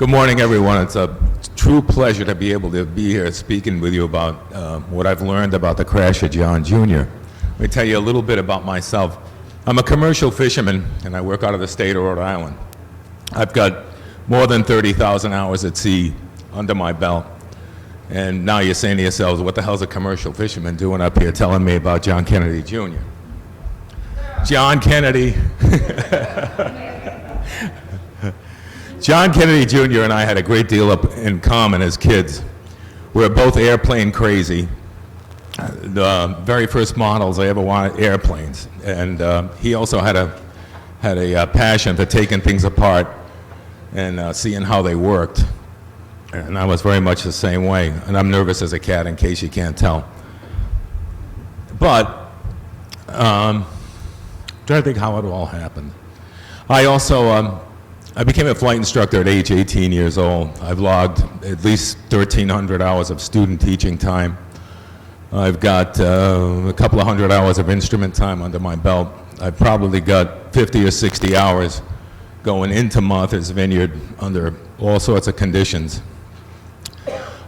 Good morning, everyone. It's a true pleasure to be able to be here speaking with you about what I've learned about the crash of John Jr. Let me tell you a little bit about myself. I'm a commercial fisherman, and I work out of the state of Rhode Island. I've got more than 30,000 hours at sea under my belt. And now you're saying to yourselves, what the hell's a commercial fisherman doing up here telling me about John Kennedy Jr.? John Kennedy. John Kennedy Jr. and I had a great deal in common as kids. We were both airplane crazy. The very first models I ever wanted airplanes, and he also had a passion for taking things apart and seeing how they worked. And I was very much the same way. And I'm nervous as a cat, in case you can't tell. But trying to think how it all happened. I also I became a flight instructor at age 18 years old. I've logged at least 1,300 hours of student teaching time. I've got a couple of hundred hours of instrument time under my belt. I've probably got 50 or 60 hours going into Martha's Vineyard under all sorts of conditions.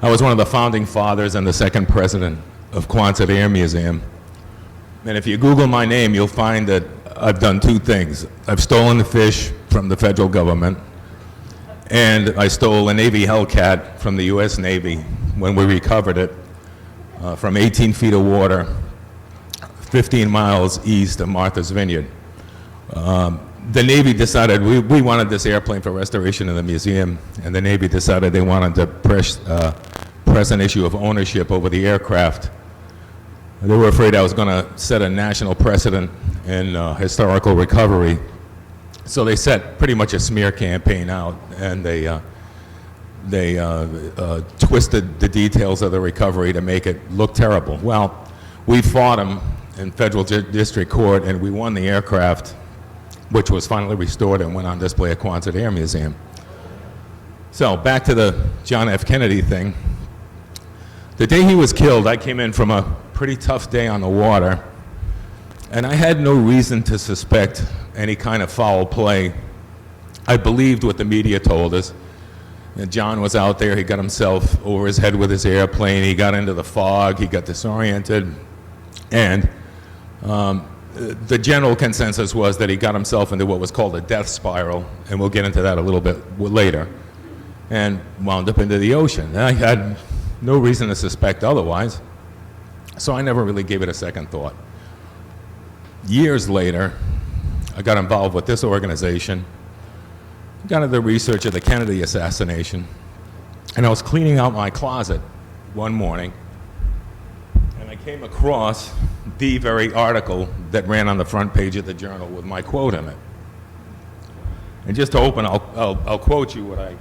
I was one of the founding fathers and the second president of Quonset Air Museum. And if you Google my name, you'll find that I've done two things. I've stolen the fish from the federal government, and I stole a Navy Hellcat from the U.S. Navy when we recovered it from 18 feet of water, 15 miles east of Martha's Vineyard. The Navy decided we wanted this airplane for restoration in the museum, and the Navy decided they wanted to press an issue of ownership over the aircraft. They were afraid I was going to set a national precedent in historical recovery. So they set pretty much a smear campaign out, and they twisted the details of the recovery to make it look terrible. Well, we fought them in federal district court, and we won the aircraft, which was finally restored and went on display at Quonset Air Museum. So back to the John F. Kennedy thing. The day he was killed, I came in from a pretty tough day on the water, and I had no reason to suspect any kind of foul play. I believed what the media told us. And John was out there, he got himself over his head with his airplane, he got into the fog, he got disoriented, and the general consensus was that he got himself into what was called a death spiral, and we'll get into that a little bit later, and wound up into the ocean. And I had no reason to suspect otherwise, so I never really gave it a second thought. Years later, I got involved with this organization, got into the research of the Kennedy assassination, and I was cleaning out my closet one morning, and I came across the very article that ran on the front page of the Journal with my quote in it. And just to open, I'll quote you what I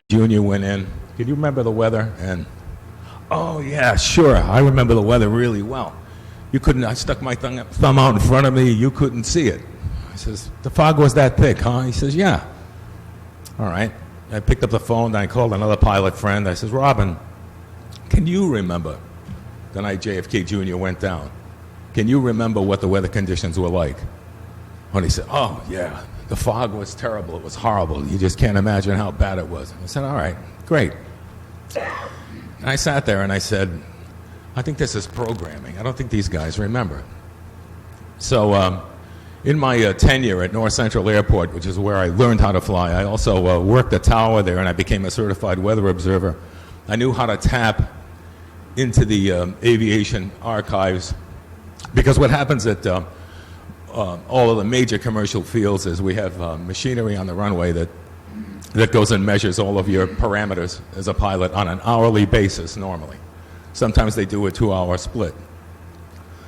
Junior went in. Can you remember the weather? And oh yeah, sure, I remember the weather really well. You couldn't, I stuck my thumb out in front of me, you couldn't see it. I says, the fog was that thick, huh? He says, yeah. All right. I picked up the phone, and I called another pilot friend. I says, Robin, can you remember the night JFK Jr. went down? Can you remember what the weather conditions were like? And he said, oh yeah, the fog was terrible, it was horrible. You just can't imagine how bad it was. I said, all right, great. And I sat there and I said, I think this is programming. I don't think these guys remember. So in my tenure at North Central Airport, which is where I learned how to fly, I also worked the tower there, and I became a certified weather observer. I knew how to tap into the aviation archives, because what happens at all of the major commercial fields is we have machinery on the runway that goes and measures all of your parameters as a pilot on an hourly basis normally. Sometimes they do a 2-hour split.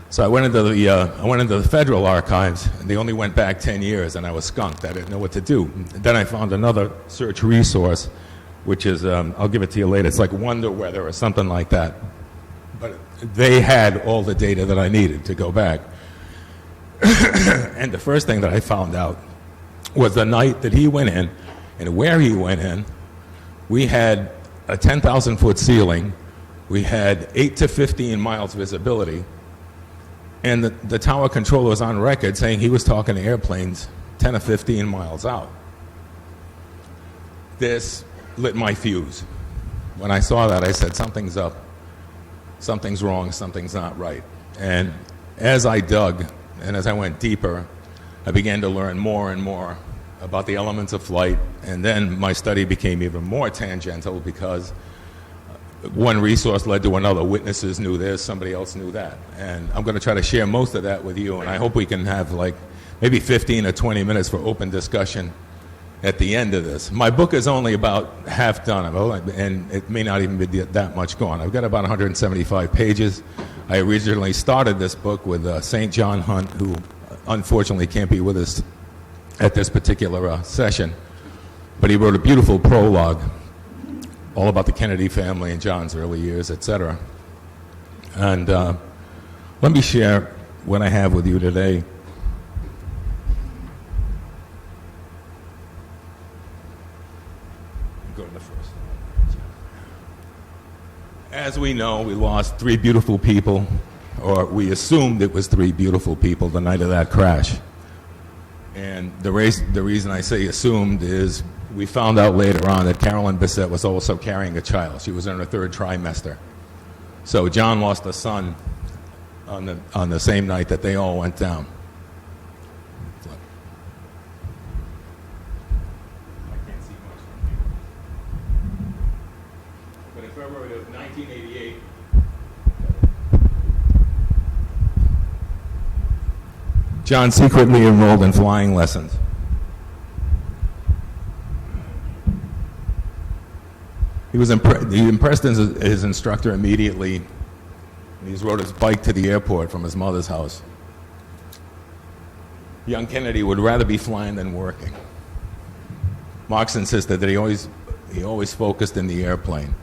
So I went into the federal archives, and they only went back 10 years, and I was skunked. I didn't know what to do. Then I found another search resource, which is, I'll give it to you later. It's like Wonder Weather or something like that. But they had all the data that I needed to go back. And the first thing that I found out was the night that he went in, and where he went in, we had a 10,000-foot ceiling. We had 8 to 15 miles visibility, and the tower controller was on record saying he was talking to airplanes 10 or 15 miles out. This lit my fuse. When I saw that, I said, something's up, something's wrong, something's not right. And as I dug and as I went deeper, I began to learn more and more about the elements of flight, and then my study became even more tangential because one resource led to another. Witnesses knew this, somebody else knew that. And I'm going to try to share most of that with you, and I hope we can have like maybe 15 or 20 minutes for open discussion at the end of this. My book is only about half done, and it may not even be that much gone. I've got about 175 pages. I originally started this book with St. John Hunt, who unfortunately can't be with us at this particular session, but he wrote a beautiful prologue all about the Kennedy family and John's early years, etc. And let me share what I have with you today. Go to the first. As we know, we lost 3 beautiful people, or we assumed it was 3 beautiful people the night of that crash. And the reason I say assumed is we found out later on that Carolyn Bissett was also carrying a child. She was in her 3rd trimester. So John lost a son on the same night that they all went down. I can't see much from here. But in February of 1988, John secretly enrolled in flying lessons. He impressed his instructor immediately. He rode his bike to the airport from his mother's house. Young Kennedy would rather be flying than working. Marx insisted that he always focused in the airplane.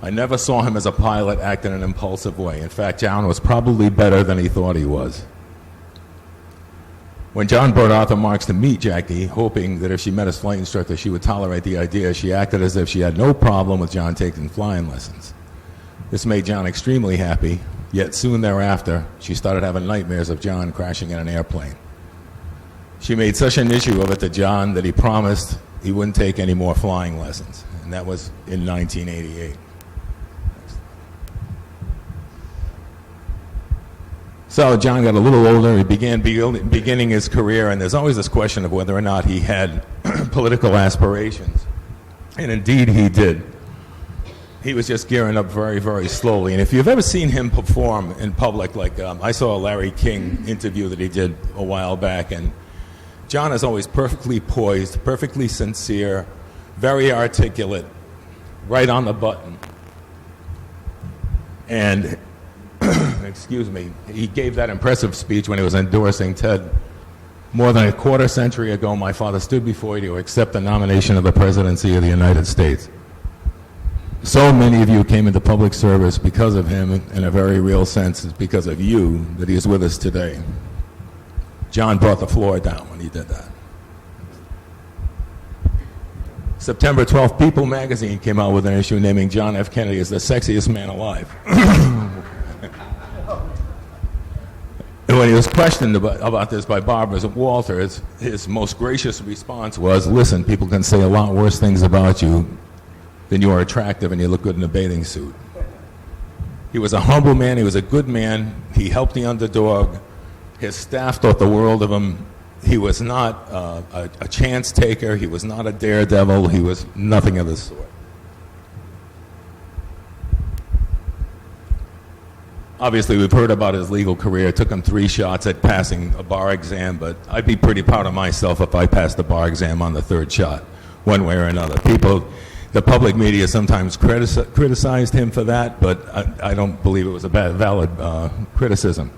I never saw him as a pilot act in an impulsive way. In fact, John was probably better than he thought he was. When John brought Arthur Marx to meet Jackie, hoping that if she met his flight instructor, she would tolerate the idea, she acted as if she had no problem with John taking flying lessons. This made John extremely happy, yet soon thereafter, she started having nightmares of John crashing in an airplane. She made such an issue of it to John that he promised he wouldn't take any more flying lessons, and that was in 1988. So John got a little older. He beginning his career, and there's always this question of whether or not he had political aspirations. And indeed he did. He was just gearing up very, very slowly. And if you've ever seen him perform in public, like I saw a Larry King interview that he did a while back, and John is always perfectly poised, perfectly sincere, very articulate, right on the button. And excuse me, he gave that impressive speech when he was endorsing Ted. More than a quarter century ago, my father stood before you to accept the nomination of the presidency of the United States. So many of you came into public service because of him. In a very real sense, it's because of you that he is with us today. John brought the floor down when he did that. September 12th, People magazine came out with an issue naming John F. Kennedy as the sexiest man alive. And when he was questioned about this by Barbara Walter, his most gracious response was, listen, people can say a lot worse things about you than you are attractive and you look good in a bathing suit. He was a humble man. He was a good man. He helped the underdog. His staff thought the world of him. He was not a chance taker. He was not a daredevil. He was nothing of the sort. Obviously, we've heard about his legal career. It took him 3 shots at passing a bar exam, but I'd be pretty proud of myself if I passed the bar exam on the 3rd shot, one way or another. The public media sometimes criticized him for that, but I don't believe it was a valid criticism.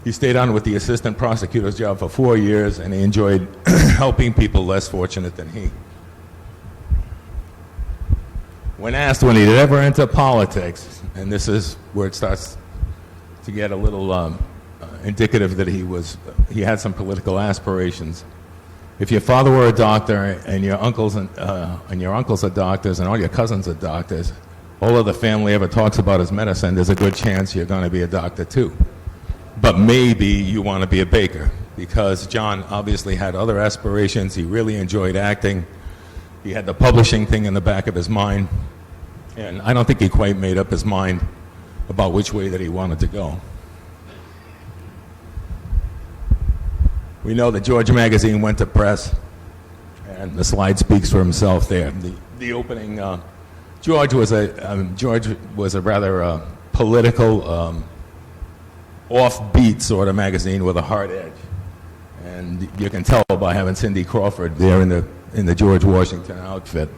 He stayed on with the assistant prosecutor's job for 4 years, and he enjoyed helping people less fortunate than he. When asked when he'd ever enter politics, and this is where it starts to get a little indicative that he had some political aspirations. If your father were a doctor and your uncles are doctors and all your cousins are doctors, all of the family ever talks about is medicine, there's a good chance you're going to be a doctor too. But maybe you want to be a baker, because John obviously had other aspirations. He really enjoyed acting. He had the publishing thing in the back of his mind, and I don't think he quite made up his mind about which way that he wanted to go. We know that George magazine went to press, and the slide speaks for himself there. The opening, George was a rather political, offbeat sort of magazine with a hard edge, and you can tell by having Cindy Crawford there in the George Washington outfit.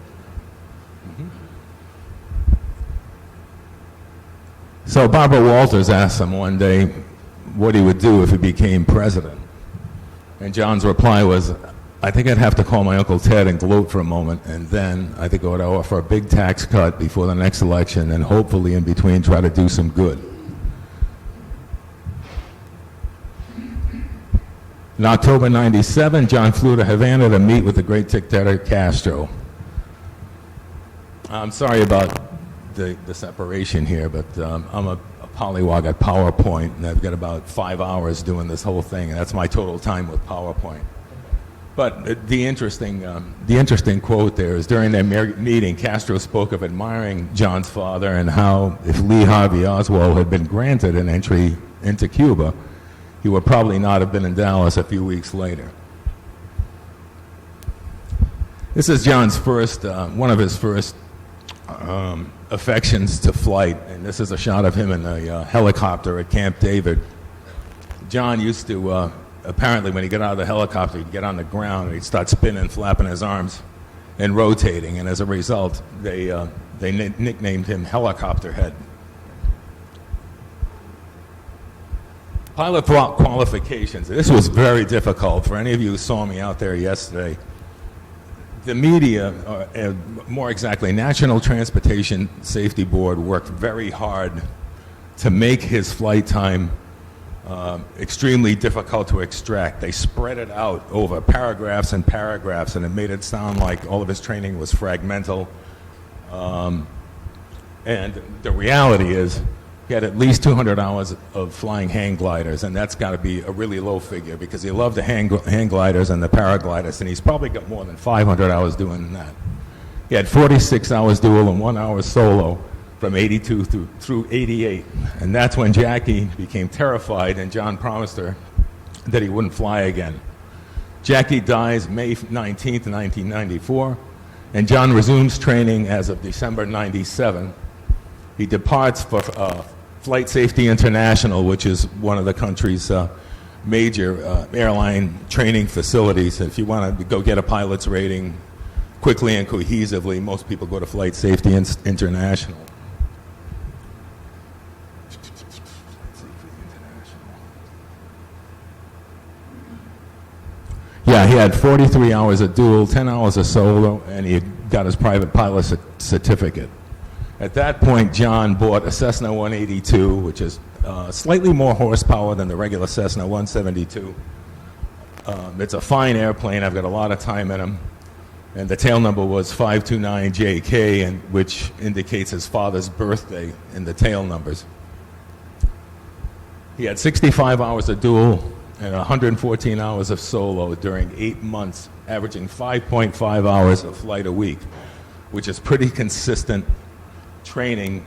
So Barbara Walters asked him one day what he would do if he became president. And John's reply was, I think I'd have to call my Uncle Ted and gloat for a moment, and then I think I would offer a big tax cut before the next election, and hopefully in between try to do some good. In October '97, John flew to Havana to meet with the great dictator Castro. I'm sorry about the separation here, but I'm a pollywog at PowerPoint, and I've got about 5 hours doing this whole thing, and that's my total time with PowerPoint. But the interesting quote there is, during their meeting, Castro spoke of admiring John's father and how if Lee Harvey Oswald had been granted an entry into Cuba, he would probably not have been in Dallas a few weeks later. This is John's one of his first affections to flight, and this is a shot of him in a helicopter at Camp David. John used to, apparently when he got out of the helicopter, he'd get on the ground and he'd start spinning, flapping his arms and rotating, and as a result, they nicknamed him Helicopter Head. Pilot qualifications. This was very difficult for any of you who saw me out there yesterday. The media, more exactly, National Transportation Safety Board, worked very hard to make his flight time extremely difficult to extract. They spread it out over paragraphs and paragraphs, and it made it sound like all of his training was fragmental. And the reality is, he had at least 200 hours of flying hang gliders, and that's got to be a really low figure because he loved the hang gliders and the paragliders, and he's probably got more than 500 hours doing that. He had 46 hours dual and 1 hour solo from 82 through 88, and that's when Jackie became terrified, and John promised her that he wouldn't fly again. Jackie dies May 19th, 1994, and John resumes training as of December 97. He departs for Flight Safety International, which is one of the country's major airline training facilities. If you want to go get a pilot's rating quickly and cohesively, most people go to Flight Safety International. Yeah, he had 43 hours of dual, 10 hours of solo, and he got his private pilot certificate. At that point, John bought a Cessna 182, which is slightly more horsepower than the regular Cessna 172. It's a fine airplane. I've got a lot of time in him. And the tail number was 529JK, which indicates his father's birthday in the tail numbers. He had 65 hours of dual and 114 hours of solo during 8 months, averaging 5.5 hours of flight a week, which is pretty consistent training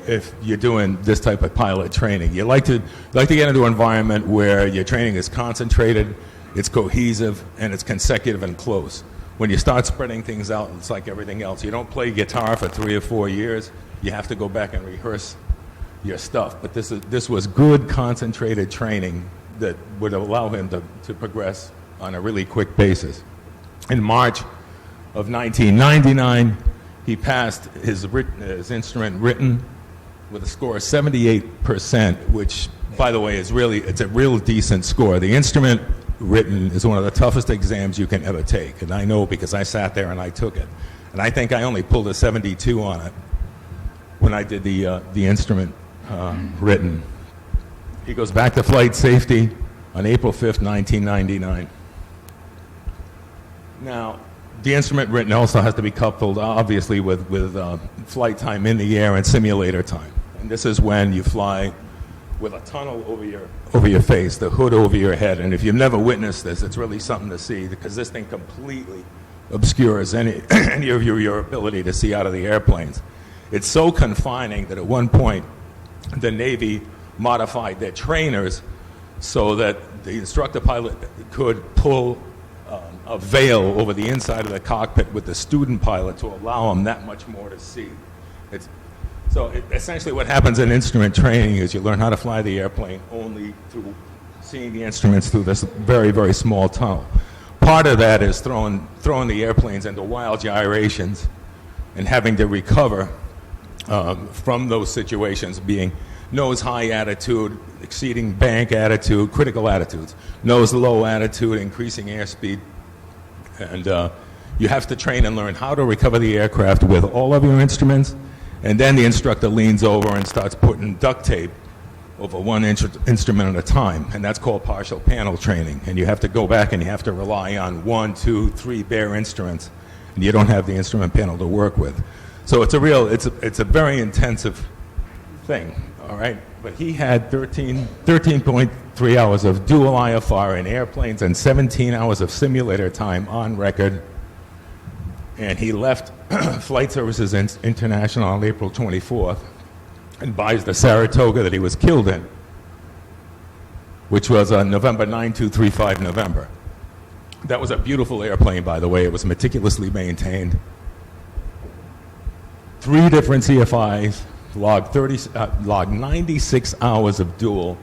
if you're doing this type of pilot training. You like to get into an environment where your training is concentrated, it's cohesive, and it's consecutive and close. When you start spreading things out, it's like everything else. You don't play guitar for 3 or 4 years. You have to go back and rehearse your stuff. But this was good, concentrated training that would allow him to progress on a really quick basis. In March of 1999, he passed his instrument written with a score of 78%, which, by the way, it's a real decent score. The instrument written is one of the toughest exams you can ever take, and I know because I sat there and I took it. And I think I only pulled a 72 on it when I did the instrument written. He goes back to flight safety on April 5th, 1999. Now, the instrument written also has to be coupled, obviously, with flight time in the air and simulator time. And this is when you fly with a tunnel over your face, the hood over your head. And if you've never witnessed this, it's really something to see, because this thing completely obscures any of your ability to see out of the airplanes. It's so confining that at one point the Navy modified their trainers so that the instructor pilot could pull a veil over the inside of the cockpit with the student pilot to allow them that much more to see. Essentially what happens in instrument training is you learn how to fly the airplane only through seeing the instruments through this very, very small tunnel. Part of that is throwing the airplanes into wild gyrations and having to recover from those situations, being nose high attitude, exceeding bank attitude, critical attitudes, nose low attitude, increasing airspeed. And you have to train and learn how to recover the aircraft with all of your instruments, and then the instructor leans over and starts putting duct tape over one instrument at a time, and that's called partial panel training. And you have to go back and you have to rely on 1, 2, 3 bare instruments, and you don't have the instrument panel to work with. So it's a very intensive thing, all right? But he had 13.3 hours of dual IFR in airplanes and 17 hours of simulator time on record. And he left Flight Services International on April 24th and buys the Saratoga that he was killed in, which was on November 9235 November. That was a beautiful airplane, by the way. It was meticulously maintained. 3 different CFIs, logged 96 hours of dual,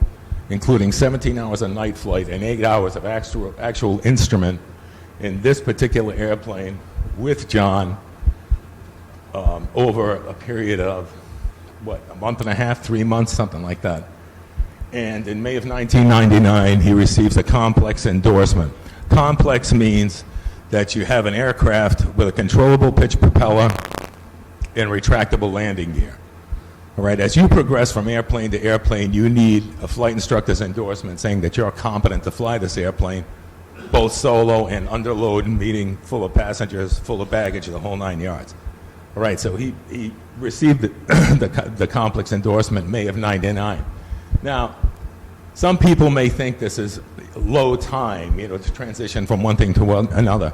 including 17 hours of night flight and 8 hours of actual instrument in this particular airplane with John over a period of, a month and a half, 3 months, something like that. And in May of 1999, he receives a complex endorsement. Complex means that you have an aircraft with a controllable pitch propeller and retractable landing gear. All right, as you progress from airplane to airplane, you need a flight instructor's endorsement saying that you're competent to fly this airplane, both solo and under load, meaning full of passengers, full of baggage, the whole 9 yards. All right, so he received the complex endorsement May of 99. Now, some people may think this is low time, to transition from one thing to another.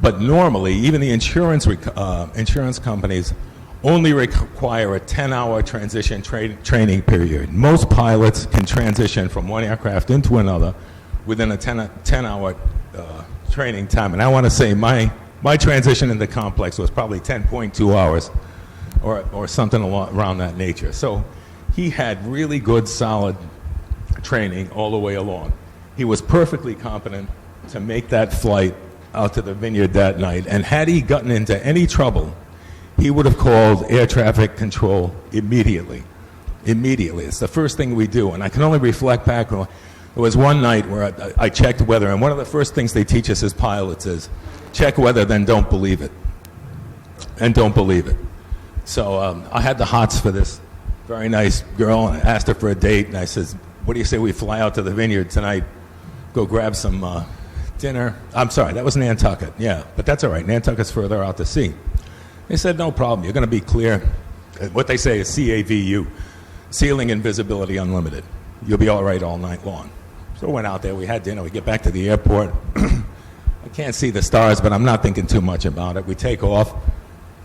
But normally, even the insurance companies only require a 10-hour transition training period. Most pilots can transition from one aircraft into another within a 10-hour training time. And I want to say my transition in the complex was probably 10.2 hours or something around that nature. So he had really good, solid training all the way along. He was perfectly competent to make that flight out to the vineyard that night. And had he gotten into any trouble, he would have called air traffic control immediately. Immediately. It's the first thing we do. And I can only reflect back. There was one night where I checked weather, and one of the first things they teach us as pilots is check weather, then don't believe it. And don't believe it. So I had the hots for this very nice girl, and I asked her for a date, and I said, what do you say we fly out to the vineyard tonight, go grab some dinner? I'm sorry, that was Nantucket, yeah, but that's all right. Nantucket's further out to sea. They said, no problem, you're going to be clear. What they say is CAVU, ceiling and visibility unlimited. You'll be all right all night long. So we went out there, we had dinner, we get back to the airport. I can't see the stars, but I'm not thinking too much about it. We take off,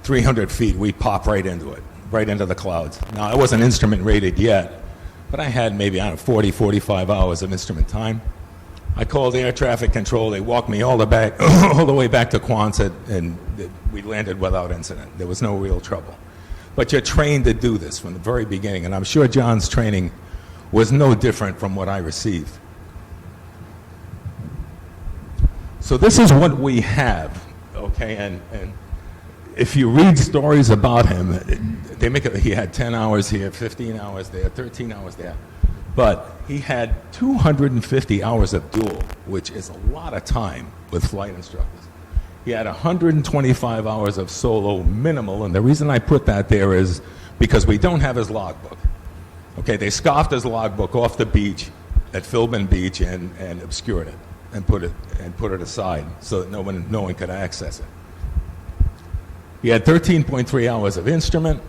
300 feet, we pop right into it, right into the clouds. Now, I wasn't instrument rated yet, but I had maybe, 40, 45 hours of instrument time. I called air traffic control. They walked me all the way back to Quonset, and we landed without incident. There was no real trouble. But you're trained to do this from the very beginning, and I'm sure John's training was no different from what I received. So this is what we have, okay? And if you read stories about him, they make it, he had 10 hours here, 15 hours there, 13 hours there. But he had 250 hours of dual, which is a lot of time with flight instructors. He had 125 hours of solo minimal, and the reason I put that there is because we don't have his logbook. Okay, they scoffed his logbook off the beach at Philbin Beach and obscured it and put it aside so that no one could access it. He had 13.3 hours of instrument.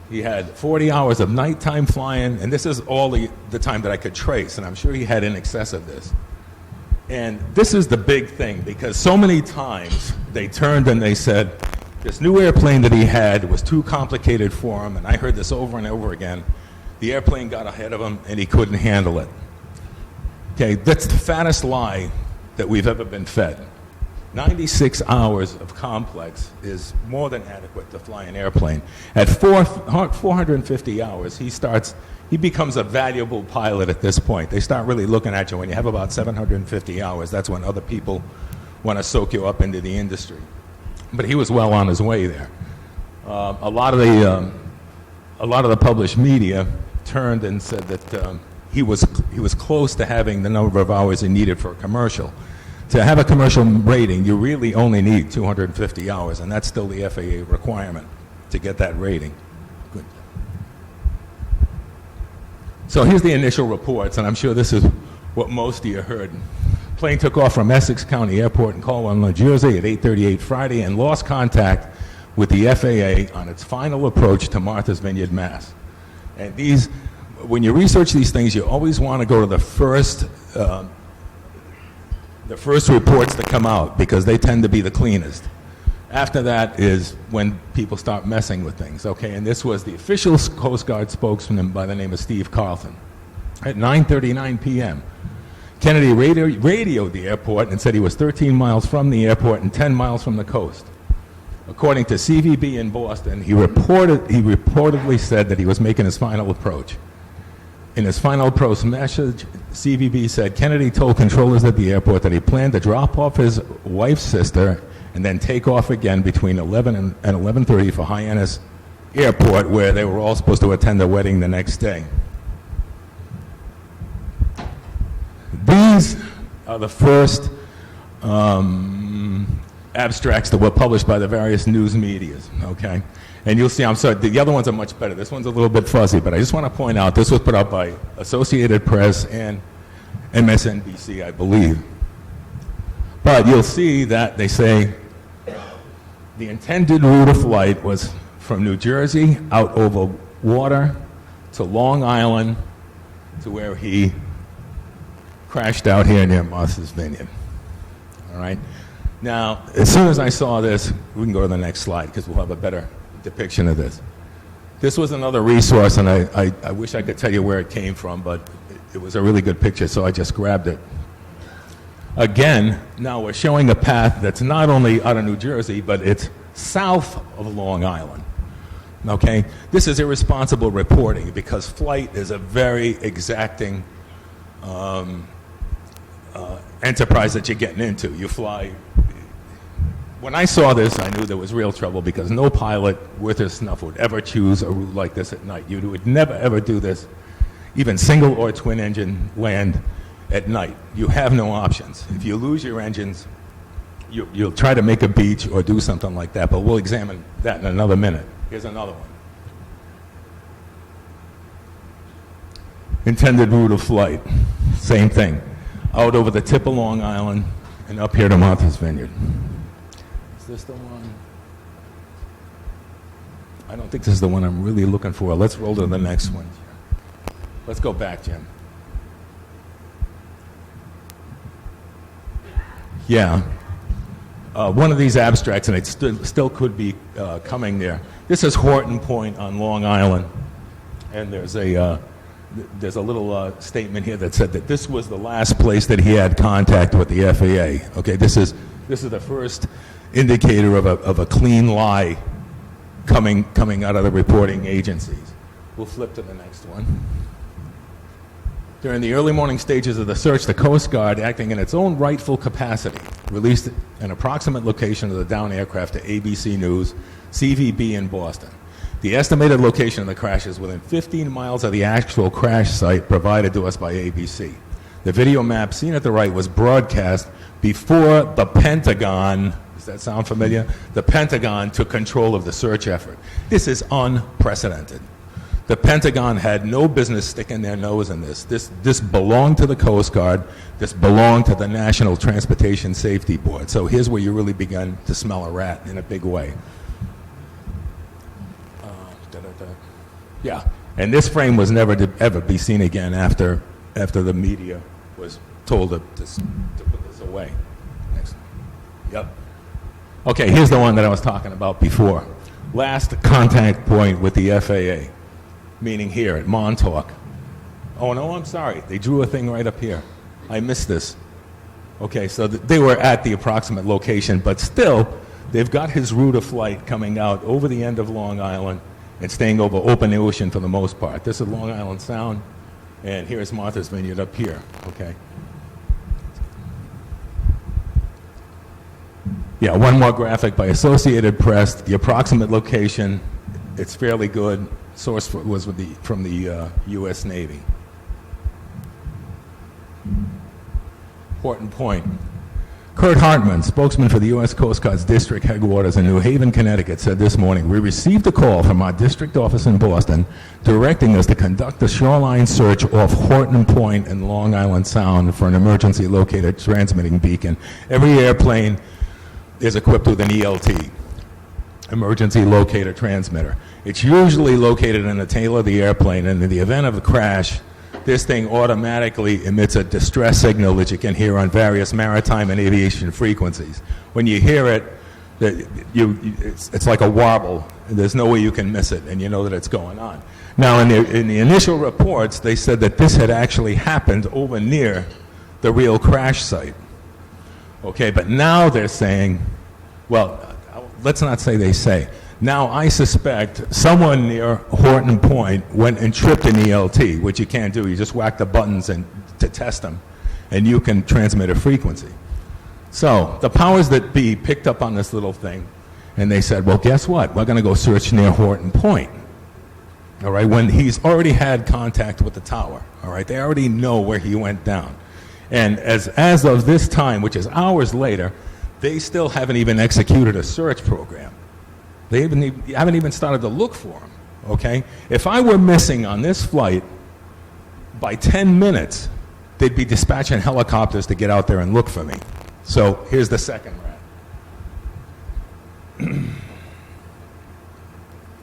He had 40 hours of nighttime flying, and this is all the time that I could trace, and I'm sure he had in excess of this. And this is the big thing, because so many times they turned and they said, this new airplane that he had was too complicated for him, and I heard this over and over again. The airplane got ahead of him and he couldn't handle it. Okay, that's the fattest lie that we've ever been fed. 96 hours of complex is more than adequate to fly an airplane. At 450 hours, he becomes a valuable pilot at this point. They start really looking at you when you have about 750 hours. That's when other people want to soak you up into the industry. But he was well on his way there. A lot of the published media turned and said that he was close to having the number of hours he needed for a commercial. To have a commercial rating, you really only need 250 hours, and that's still the FAA requirement to get that rating. Good. So here's the initial reports, and I'm sure this is what most of you heard. Plane took off from Essex County Airport in Caldwell, New Jersey at 8:38 Friday and lost contact with the FAA on its final approach to Martha's Vineyard, Mass. And when you research these things, you always want to go to the first reports that come out, because they tend to be the cleanest. After that is when people start messing with things, okay? And this was the official Coast Guard spokesman by the name of Steve Carlton. At 9:39 p.m., Kennedy radioed the airport and said he was 13 miles from the airport and 10 miles from the coast. According to CVB in Boston, he reportedly said that he was making his final approach. In his final approach message, CVB said Kennedy told controllers at the airport that he planned to drop off his wife's sister and then take off again between 11 and 11:30 for Hyannis Airport, where they were all supposed to attend the wedding the next day. These are the first abstracts that were published by the various news medias, okay? And you'll see, I'm sorry, the other ones are much better. This one's a little bit fuzzy, but I just want to point out this was put out by Associated Press and MSNBC, I believe. But you'll see that they say the intended route of flight was from New Jersey out over water to Long Island to where he crashed out here near Martha's Vineyard. All right? Now, as soon as I saw this, we can go to the next slide because we'll have a better depiction of this. This was another resource, and I wish I could tell you where it came from, but it was a really good picture, so I just grabbed it. Again, now we're showing a path that's not only out of New Jersey, but it's south of Long Island. Okay? This is irresponsible reporting because flight is a very exacting enterprise that you're getting into. You fly. When I saw this, I knew there was real trouble because no pilot worth his snuff would ever choose a route like this at night. You would never, ever do this, even single or twin engine land at night. You have no options. If you lose your engines, you'll try to make a beach or do something like that, but we'll examine that in another minute. Here's another one. Intended route of flight, same thing. Out over the tip of Long Island and up here to Martha's Vineyard. Is this the one? I don't think this is the one I'm really looking for. Let's roll to the next one. Let's go back, Jim. Yeah. One of these abstracts, and it still could be coming there. This is Horton Point on Long Island, and there's a little statement here that said that this was the last place that he had contact with the FAA. Okay, this is the first indicator of a clean lie coming out of the reporting agencies. We'll flip to the next one. During the early morning stages of the search, the Coast Guard, acting in its own rightful capacity, released an approximate location of the downed aircraft to ABC News, CVB in Boston. The estimated location of the crash is within 15 miles of the actual crash site provided to us by ABC. The video map seen at the right was broadcast before the Pentagon, does that sound familiar? The Pentagon took control of the search effort. This is unprecedented. The Pentagon had no business sticking their nose in this. This belonged to the Coast Guard. This belonged to the National Transportation Safety Board. So here's where you really begun to smell a rat in a big way. Yeah, and this frame was never to ever be seen again after the media was told to put this away. Next. Yep. Okay, here's the one that I was talking about before. Last contact point with the FAA, meaning here at Montauk. Oh, no, I'm sorry. They drew a thing right up here. I missed this. Okay, so they were at the approximate location, but still, they've got his route of flight coming out over the end of Long Island and staying over open ocean for the most part. This is Long Island Sound, and here's Martha's Vineyard up here, okay? Yeah, one more graphic by Associated Press, the approximate location. It's fairly good. Source was from the U.S. Navy. Horton Point. Kurt Hartman, spokesman for the U.S. Coast Guard's district headquarters in New Haven, Connecticut, said this morning, "We received a call from our district office in Boston directing us to conduct a shoreline search off Horton Point in Long Island Sound for an emergency locator transmitting beacon. Every airplane is equipped with an ELT, emergency locator transmitter. It's usually located in the tail of the airplane, and in the event of a crash, this thing automatically emits a distress signal that you can hear on various maritime and aviation frequencies. When you hear it, it's like a warble. There's no way you can miss it, and you know that it's going on." Now, in the initial reports, they said that this had actually happened over near the real crash site. Okay, but now they're saying, well, let's not say they say. Now I suspect someone near Horton Point went and tripped an ELT, which you can't do. You just whack the buttons to test them, and you can transmit a frequency. So the powers that be picked up on this little thing, and they said, well, guess what? We're going to go search near Horton Point. All right, when he's already had contact with the tower. All right, they already know where he went down. And as of this time, which is hours later, they still haven't even executed a search program. They haven't even started to look for him, okay? If I were missing on this flight, by 10 minutes, they'd be dispatching helicopters to get out there and look for me. So here's the second rat.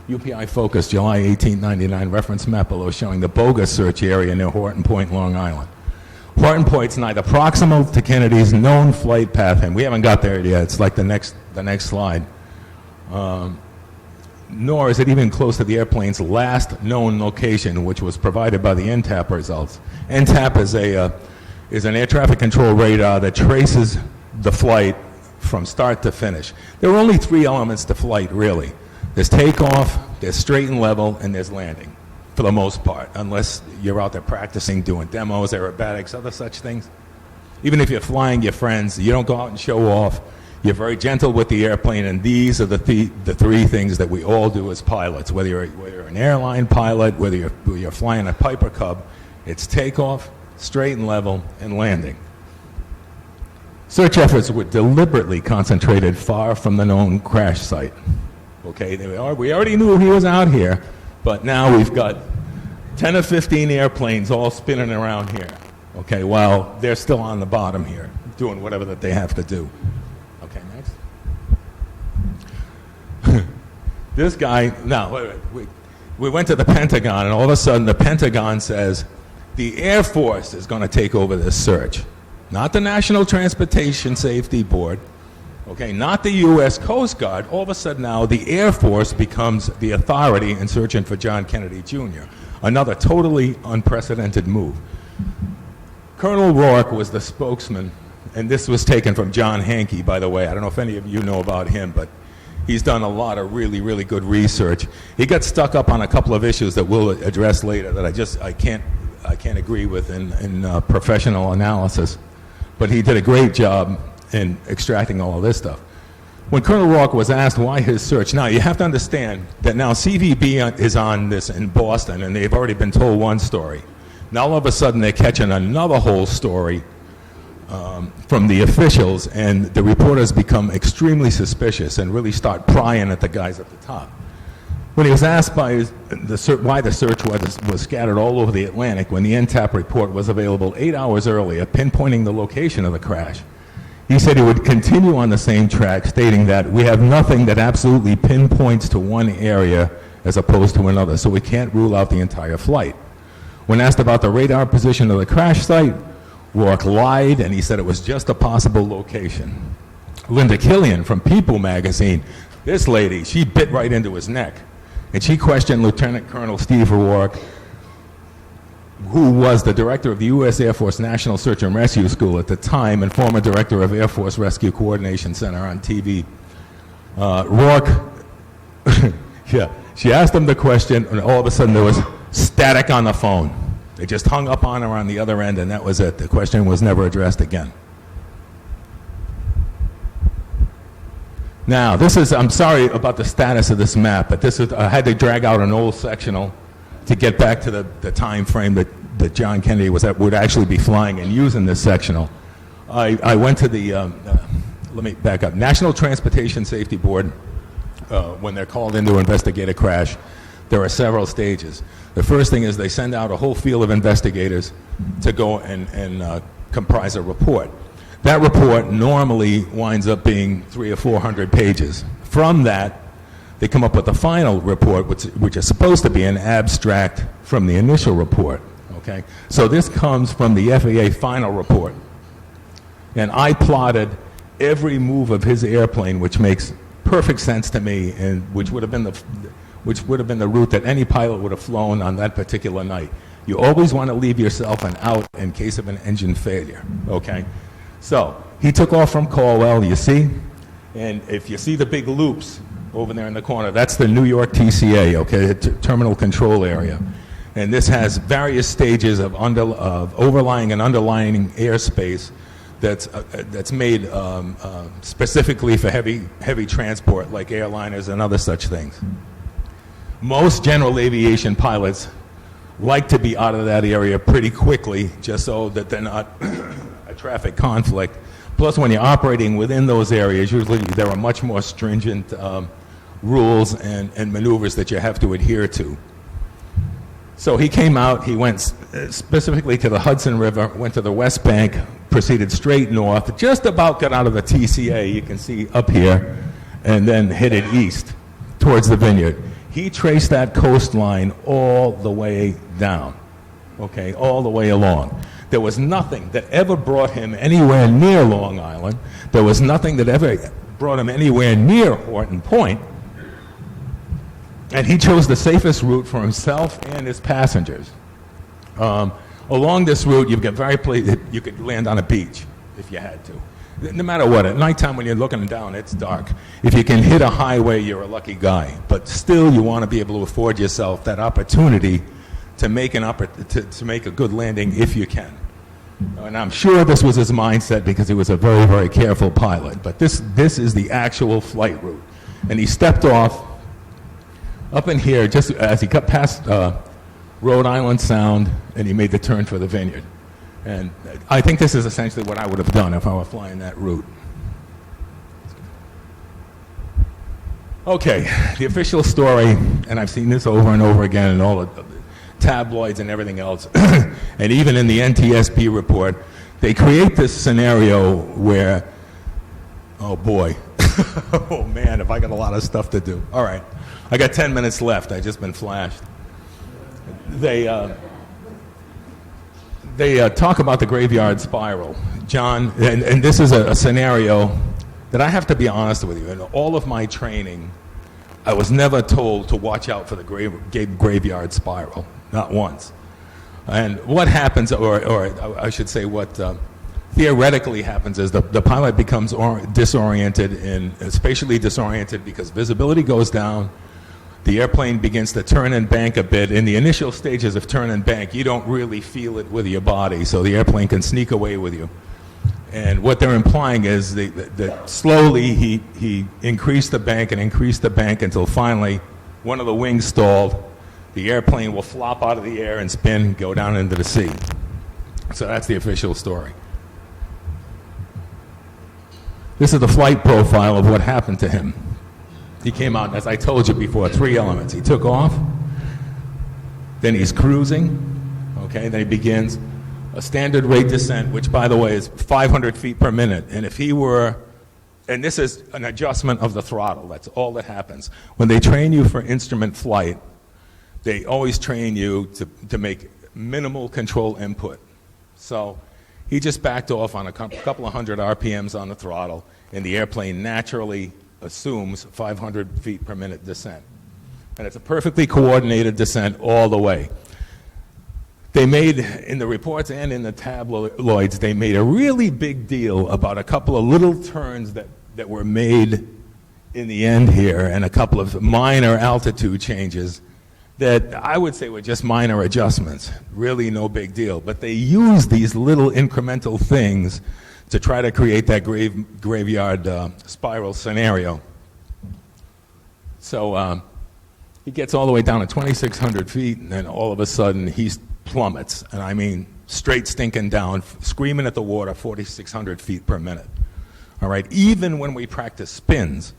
UPI Focus, July 1899, reference map below showing the bogus search area near Horton Point, Long Island. Horton Point's neither proximal to Kennedy's known flight path, and we haven't got there yet. It's like the next slide. Nor is it even close to the airplane's last known location, which was provided by the NTAP results. NTAP is an air traffic control radar that traces the flight from start to finish. There are only three elements to flight, really. There's takeoff, there's straight and level, and there's landing, for the most part, unless you're out there practicing, doing demos, aerobatics, other such things. Even if you're flying your friends, you don't go out and show off. You're very gentle with the airplane, and these are the three things that we all do as pilots. Whether you're an airline pilot, whether you're flying a Piper Cub, it's takeoff, straight and level, and landing. Search efforts were deliberately concentrated far from the known crash site. Okay, we already knew he was out here, but now we've got 10 or 15 airplanes all spinning around here, okay, while they're still on the bottom here, doing whatever that they have to do. Okay, next. This guy, now, we went to the Pentagon, and all of a sudden the Pentagon says the Air Force is going to take over this search. Not the National Transportation Safety Board, okay, not the U.S. Coast Guard. All of a sudden now the Air Force becomes the authority in searching for John Kennedy Jr. Another totally unprecedented move. Colonel Rourke was the spokesman, and this was taken from John Hankey, by the way. I don't know if any of you know about him, but he's done a lot of really, really good research. He got stuck up on a couple of issues that we'll address later that I can't agree with in professional analysis. But he did a great job in extracting all of this stuff. When Colonel Rourke was asked why his search, now you have to understand that now CVB is on this in Boston, and they've already been told one story. Now all of a sudden they're catching another whole story from the officials, and the reporters become extremely suspicious and really start prying at the guys at the top. When he was asked why the search was scattered all over the Atlantic when the NTAP report was available 8 hours earlier, pinpointing the location of the crash, he said he would continue on the same track, stating that we have nothing that absolutely pinpoints to one area as opposed to another, so we can't rule out the entire flight. When asked about the radar position of the crash site, Rourke lied, and he said it was just a possible location. Linda Killian from People magazine, this lady, she bit right into his neck. And she questioned Lieutenant Colonel Steve Rourke, who was the director of the U.S. Air Force National Search and Rescue School at the time and former director of Air Force Rescue Coordination Center on TV. Rourke, yeah, she asked him the question, and all of a sudden there was static on the phone. They just hung up on her on the other end, and that was it. The question was never addressed again. Now, this is, I'm sorry about the status of this map, but this is, I had to drag out an old sectional to get back to the time frame that John Kennedy would actually be flying and using this sectional. I went to the, let me back up, National Transportation Safety Board, when they're called in to investigate a crash, there are several stages. The first thing is they send out a whole field of investigators to go and comprise a report. That report normally winds up being 300 or 400 pages. From that, they come up with a final report, which is supposed to be an abstract from the initial report, okay? So this comes from the FAA final report. And I plotted every move of his airplane, which makes perfect sense to me, and which would have been the route that any pilot would have flown on that particular night. You always want to leave yourself an out in case of an engine failure, okay? So he took off from Caldwell, you see? And if you see the big loops over there in the corner, that's the New York TCA, okay, the Terminal Control Area. And this has various stages of overlying and underlying airspace that's made specifically for heavy transport, like airliners and other such things. Most general aviation pilots like to be out of that area pretty quickly, just so that they're not a traffic conflict. Plus, when you're operating within those areas, usually there are much more stringent rules and maneuvers that you have to adhere to. So he came out, he went specifically to the Hudson River, went to the West Bank, proceeded straight north, just about got out of the TCA, you can see up here, and then headed east towards the Vineyard. He traced that coastline all the way down, okay, all the way along. There was nothing that ever brought him anywhere near Long Island. There was nothing that ever brought him anywhere near Horton Point. And he chose the safest route for himself and his passengers. Along this route, you could land on a beach if you had to. No matter what, at nighttime when you're looking down, it's dark. If you can hit a highway, you're a lucky guy. But still, you want to be able to afford yourself that opportunity to make to make a good landing if you can. And I'm sure this was his mindset because he was a very, very careful pilot. But this is the actual flight route. And he stepped off up in here just as he got past Rhode Island Sound, and he made the turn for the Vineyard. And I think this is essentially what I would have done if I were flying that route. Okay, the official story, and I've seen this over and over again in all the tabloids and everything else, and even in the NTSB report, they create this scenario where, oh boy, oh man, have I got a lot of stuff to do. All right, I got 10 minutes left. I've just been flashed. They talk about the graveyard spiral. John, and this is a scenario that I have to be honest with you. In all of my training, I was never told to watch out for the graveyard spiral, not once. And what happens, or I should say what theoretically happens is the pilot becomes disoriented and spatially disoriented because visibility goes down. The airplane begins to turn and bank a bit. In the initial stages of turn and bank, you don't really feel it with your body, so the airplane can sneak away with you. And what they're implying is that slowly he increased the bank until finally one of the wings stalled. The airplane will flop out of the air and spin, go down into the sea. So that's the official story. This is the flight profile of what happened to him. He came out, as I told you before, 3 elements. He took off, then he's cruising, okay, then he begins a standard rate descent, which, by the way, is 500 feet per minute. And if he were, and this is an adjustment of the throttle, that's all that happens. When they train you for instrument flight, they always train you to make minimal control input. So He just backed off on a couple of hundred RPMs on the throttle, and the airplane naturally assumes 500 feet per minute descent. And it's a perfectly coordinated descent all the way. They made, in the reports and in the tabloids, they made a really big deal about a couple of little turns that were made in the end here, and a couple of minor altitude changes that I would say were just minor adjustments, really no big deal. But they used these little incremental things to try to create that graveyard spiral scenario. So he gets all the way down to 2,600 feet, and then all of a sudden he plummets, and I mean straight stinking down, screaming at the water, 4,600 feet per minute. All right, even when we practice spins,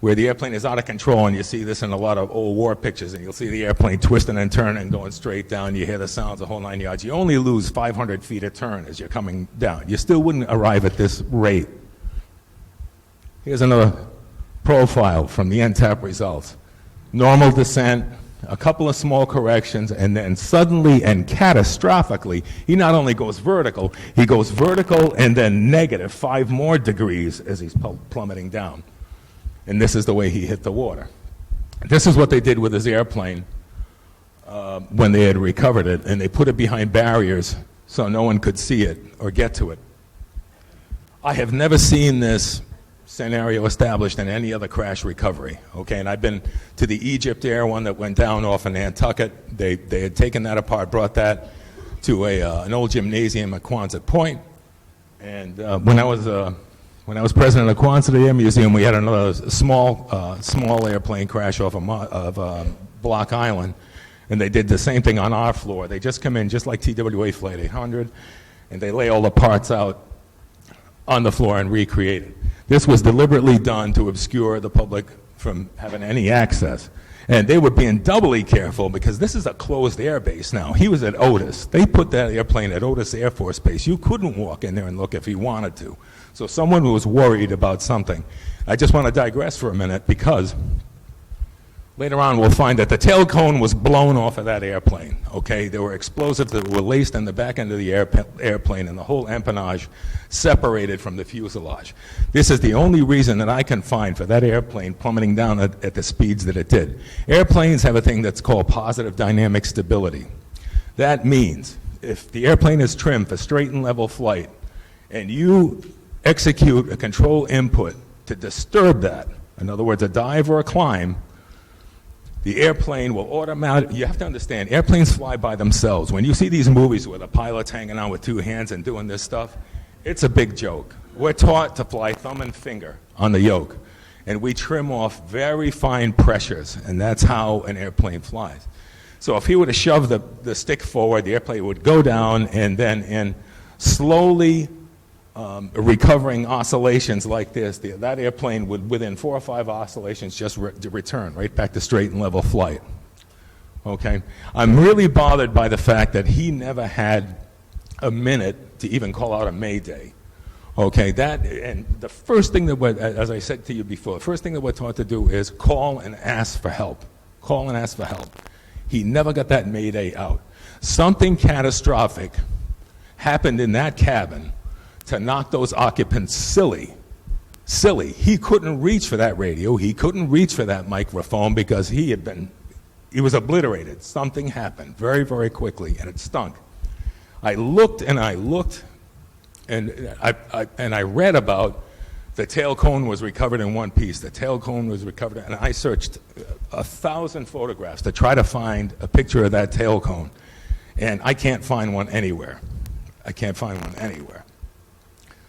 where the airplane is out of control, and you see this in a lot of old war pictures, and you'll see the airplane twisting and turning and going straight down. You hear the sounds the whole 9 yards. You only lose 500 feet a turn as you're coming down. You still wouldn't arrive at this rate. Here's another profile from the NTAP results. Normal descent, a couple of small corrections, and then suddenly and catastrophically, he not only goes vertical, he goes vertical and then negative 5 more degrees as he's plummeting down. And this is the way he hit the water. This is what they did with his airplane when they had recovered it, and they put it behind barriers so no one could see it or get to it. I have never seen this scenario established in any other crash recovery, okay? And I've been to the Egypt Air one that went down off in Nantucket. They had taken that apart, brought that to an old gymnasium at Quonset Point. And when I was president of Quonset Air Museum, we had another small airplane crash off of Block Island, and they did the same thing on our floor. They just come in just like TWA Flight 800, and they lay all the parts out on the floor and recreate it. This was deliberately done to obscure the public from having any access. And they were being doubly careful because this is a closed air base now. He was at Otis. They put that airplane at Otis Air Force Base. You couldn't walk in there and look if you wanted to. So someone was worried about something. I just want to digress for a minute because later on we'll find that the tail cone was blown off of that airplane, okay? There were explosives that were laced in the back end of the airplane, and the whole empennage separated from the fuselage. This is the only reason that I can find for that airplane plummeting down at the speeds that it did. Airplanes have a thing that's called positive dynamic stability. That means if the airplane is trimmed for straight and level flight, and you execute a control input to disturb that, in other words, a dive or a climb, the airplane will automatically, you have to understand, airplanes fly by themselves. When you see these movies where the pilot's hanging on with 2 hands and doing this stuff, it's a big joke. We're taught to fly thumb and finger on the yoke, and we trim off very fine pressures, and that's how an airplane flies. So if he were to shove the stick forward, the airplane would go down, and then in slowly recovering oscillations like this, that airplane would, within 4 or 5 oscillations, just return right back to straight and level flight. Okay? I'm really bothered by the fact that he never had a minute to even call out a mayday. Okay, and the first thing that as I said to you before, the first thing that we're taught to do is call and ask for help. Call and ask for help. He never got that mayday out. Something catastrophic happened in that cabin to knock those occupants silly. He couldn't reach for that radio. He couldn't reach for that microphone because he was obliterated. Something happened very, very quickly, and it stunk. I looked, and I read about the tail cone was recovered in one piece. The tail cone was recovered, and I searched 1,000 photographs to try to find a picture of that tail cone, and I can't find one anywhere.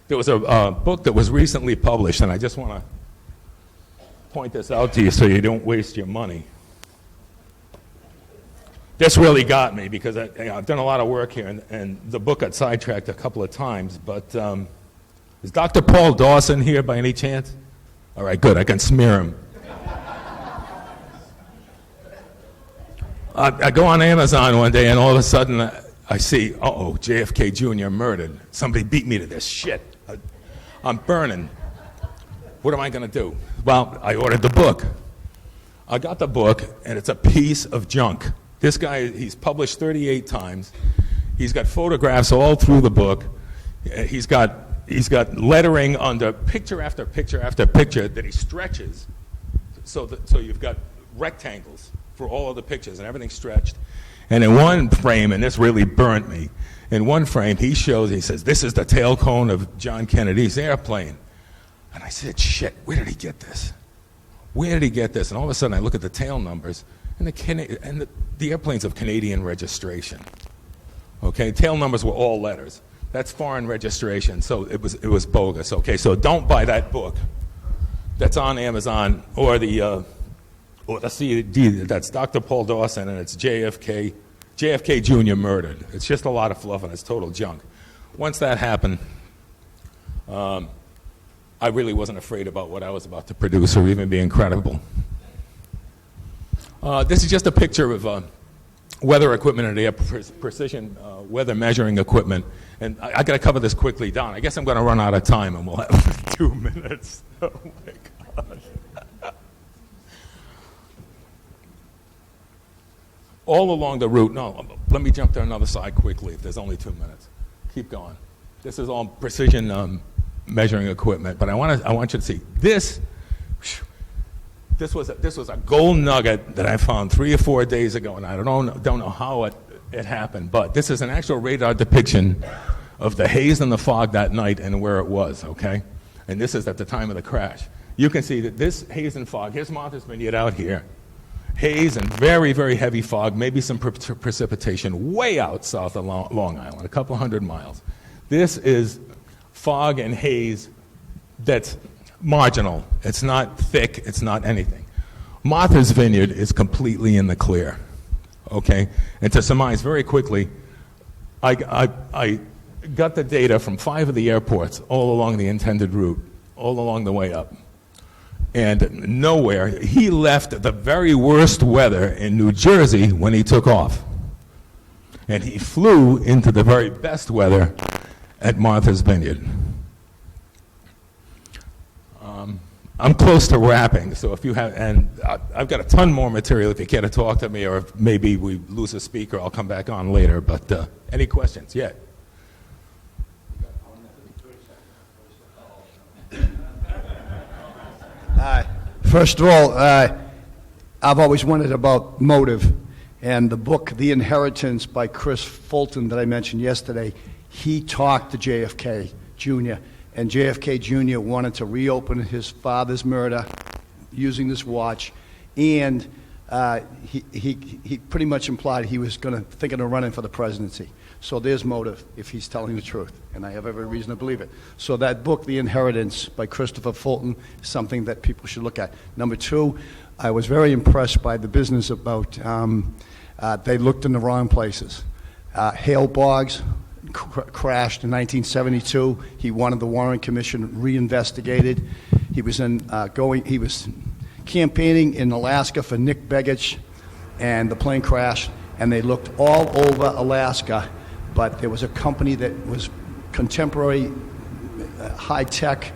There was a book that was recently published, and I just want to point this out to you so you don't waste your money. This really got me because I've done a lot of work here, and the book got sidetracked a couple of times. But is Dr. Paul Dawson here by any chance? All right, good. I can smear him. I go on Amazon one day, and all of a sudden I see, JFK Jr. murdered. Somebody beat me to this shit. I'm burning. What am I going to do? Well, I ordered the book. I got the book, and it's a piece of junk. This guy, he's published 38 times. He's got photographs all through the book. He's got lettering under picture after picture after picture that he stretches, so you've got rectangles for all of the pictures, and everything's stretched. And in one frame, and this really burnt me, in one frame he says, this is the tail cone of John Kennedy's airplane. And I said, shit, where did he get this? Where did he get this? And all of a sudden I look at the tail numbers, and the airplane's of Canadian registration. Okay, tail numbers were all letters. That's foreign registration, so it was bogus. Okay, so don't buy that book that's on Amazon, or the CD. That's Dr. Paul Dawson, and it's JFK Jr. murdered. It's just a lot of fluff, and it's total junk. Once that happened, I really wasn't afraid about what I was about to produce or even being credible. This is just a picture of weather equipment and air precision weather measuring equipment. And I got to cover this quickly, Don. I guess I'm going to run out of time, and we'll have 2 minutes. Oh, my gosh. All along the route, no, let me jump to another side quickly if there's only 2 minutes. Keep going. This is all precision measuring equipment, but I want you to see this. This was a gold nugget that I found 3 or 4 days ago, and I don't know how it happened, but this is an actual radar depiction of the haze and the fog that night and where it was, okay? And this is at the time of the crash. You can see that this haze and fog, here's Martha's Vineyard out here. Haze and very, very heavy fog, maybe some precipitation way out south of Long Island, a couple hundred miles. This is fog and haze that's marginal. It's not thick. It's not anything. Martha's Vineyard is completely in the clear, okay? And to surmise very quickly, I got the data from 5 of the airports all along the intended route, all along the way up. And nowhere, he left the very worst weather in New Jersey when he took off. And he flew into the very best weather at Martha's Vineyard. I'm close to wrapping, so if you have, and I've got a ton more material if you care to talk to me, or if maybe we lose a speaker, I'll come back on later, but any questions? Yeah. First of all, I've always wondered about motive, and the book, The Inheritance by Chris Fulton that I mentioned yesterday, he talked to JFK Jr., and JFK Jr. wanted to reopen his father's murder using this watch, and he pretty much implied he was thinking of running for the presidency. So there's motive if he's telling the truth, and I have every reason to believe it. So that book, The Inheritance by Christopher Fulton, is something that people should look at. Number 2, I was very impressed by the business about they looked in the wrong places. Hale Boggs crashed in 1972. He wanted the Warren Commission reinvestigated. He was campaigning in Alaska for Nick Begich, and the plane crashed, and they looked all over Alaska, but there was a company that was contemporary, high-tech,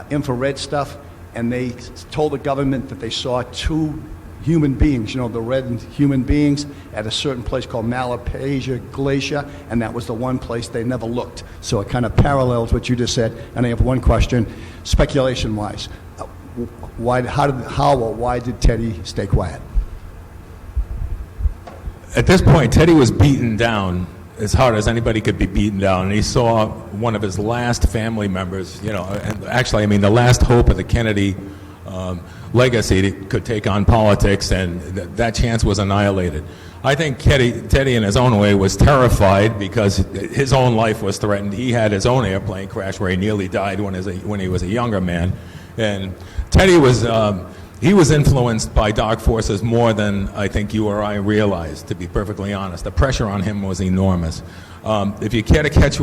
infrared stuff, and they told the government that they saw 2 human beings, the red human beings, at a certain place called Malapasia Glacier, and that was the one place they never looked. So it kind of parallels what you just said. And I have one question, speculation-wise. Why did Teddy stay quiet? At this point, Teddy was beaten down as hard as anybody could be beaten down, and he saw one of his last family members, and actually, the last hope of the Kennedy legacy could take on politics, and that chance was annihilated. I think Teddy, in his own way, was terrified because his own life was threatened. He had his own airplane crash where he nearly died when he was a younger man, and Teddy was he was influenced by dark forces more than I think you or I realized, to be perfectly honest. The pressure on him was enormous. If you care to catch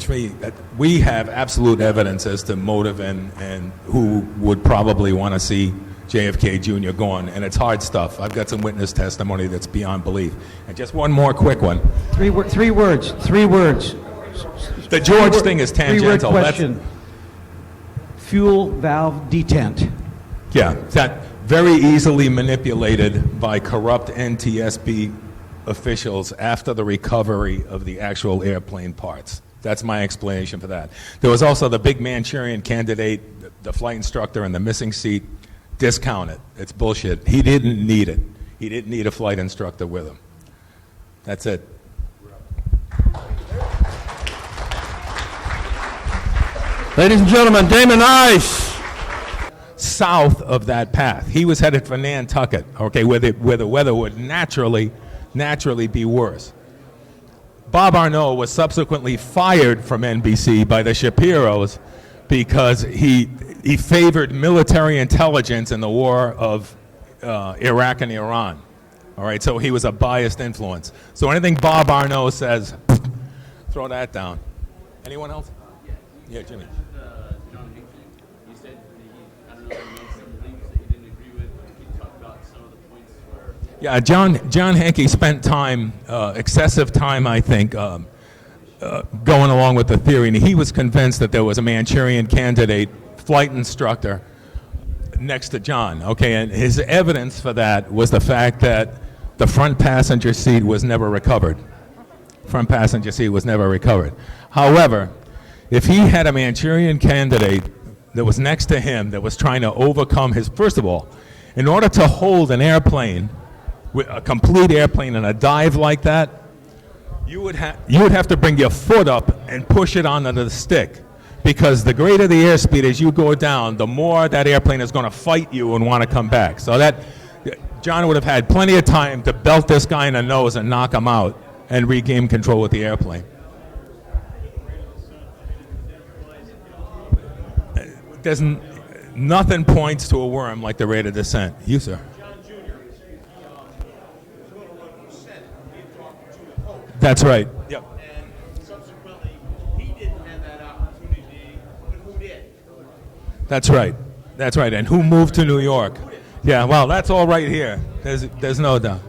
me, we have absolute evidence as to motive and who would probably want to see JFK Jr. gone, and it's hard stuff. I've got some witness testimony that's beyond belief. And just one more quick one. Three words. The George thing is tangential. 3-word question. Fuel valve detent. Yeah, that very easily manipulated by corrupt NTSB officials after the recovery of the actual airplane parts. That's my explanation for that. There was also the big Manchurian candidate, the flight instructor in the missing seat. Discount it. It's bullshit. He didn't need it. He didn't need a flight instructor with him. That's it. Ladies and gentlemen, Damon Ise. South of that path. He was headed for Nantucket, okay, where the weather would naturally be worse. Bob Arnault was subsequently fired from NBC by the Shapiros because he favored military intelligence in the war of Iraq and Iran. All right, so he was a biased influence. So anything Bob Arnault says, throw that down. Anyone else? Yeah, Jimmy. John Hinckley, you said that I don't know if you made some things that you didn't agree with. Can you talk about some of the points where... Yeah, John Hankey spent time, excessive time, I think, going along with the theory, and he was convinced that there was a Manchurian candidate flight instructor next to John, okay, and his evidence for that was the fact that the front passenger seat was never recovered. Front passenger seat was never recovered. However, if he had a Manchurian candidate that was next to him that was trying to overcome his, first of all, in order to hold an airplane, a complete airplane in a dive like that, you would have to bring your foot up and push it onto the stick, because the greater the airspeed as you go down, the more that airplane is going to fight you and want to come back. So that John would have had plenty of time to belt this guy in the nose and knock him out and regain control with the airplane. Nothing points to a worm like the rate of descent. You, sir. That's right. Yep. And subsequently, he didn't have that opportunity, but who did? That's right. That's right. And who moved to New York? Yeah, well, that's all right here. There's no doubt.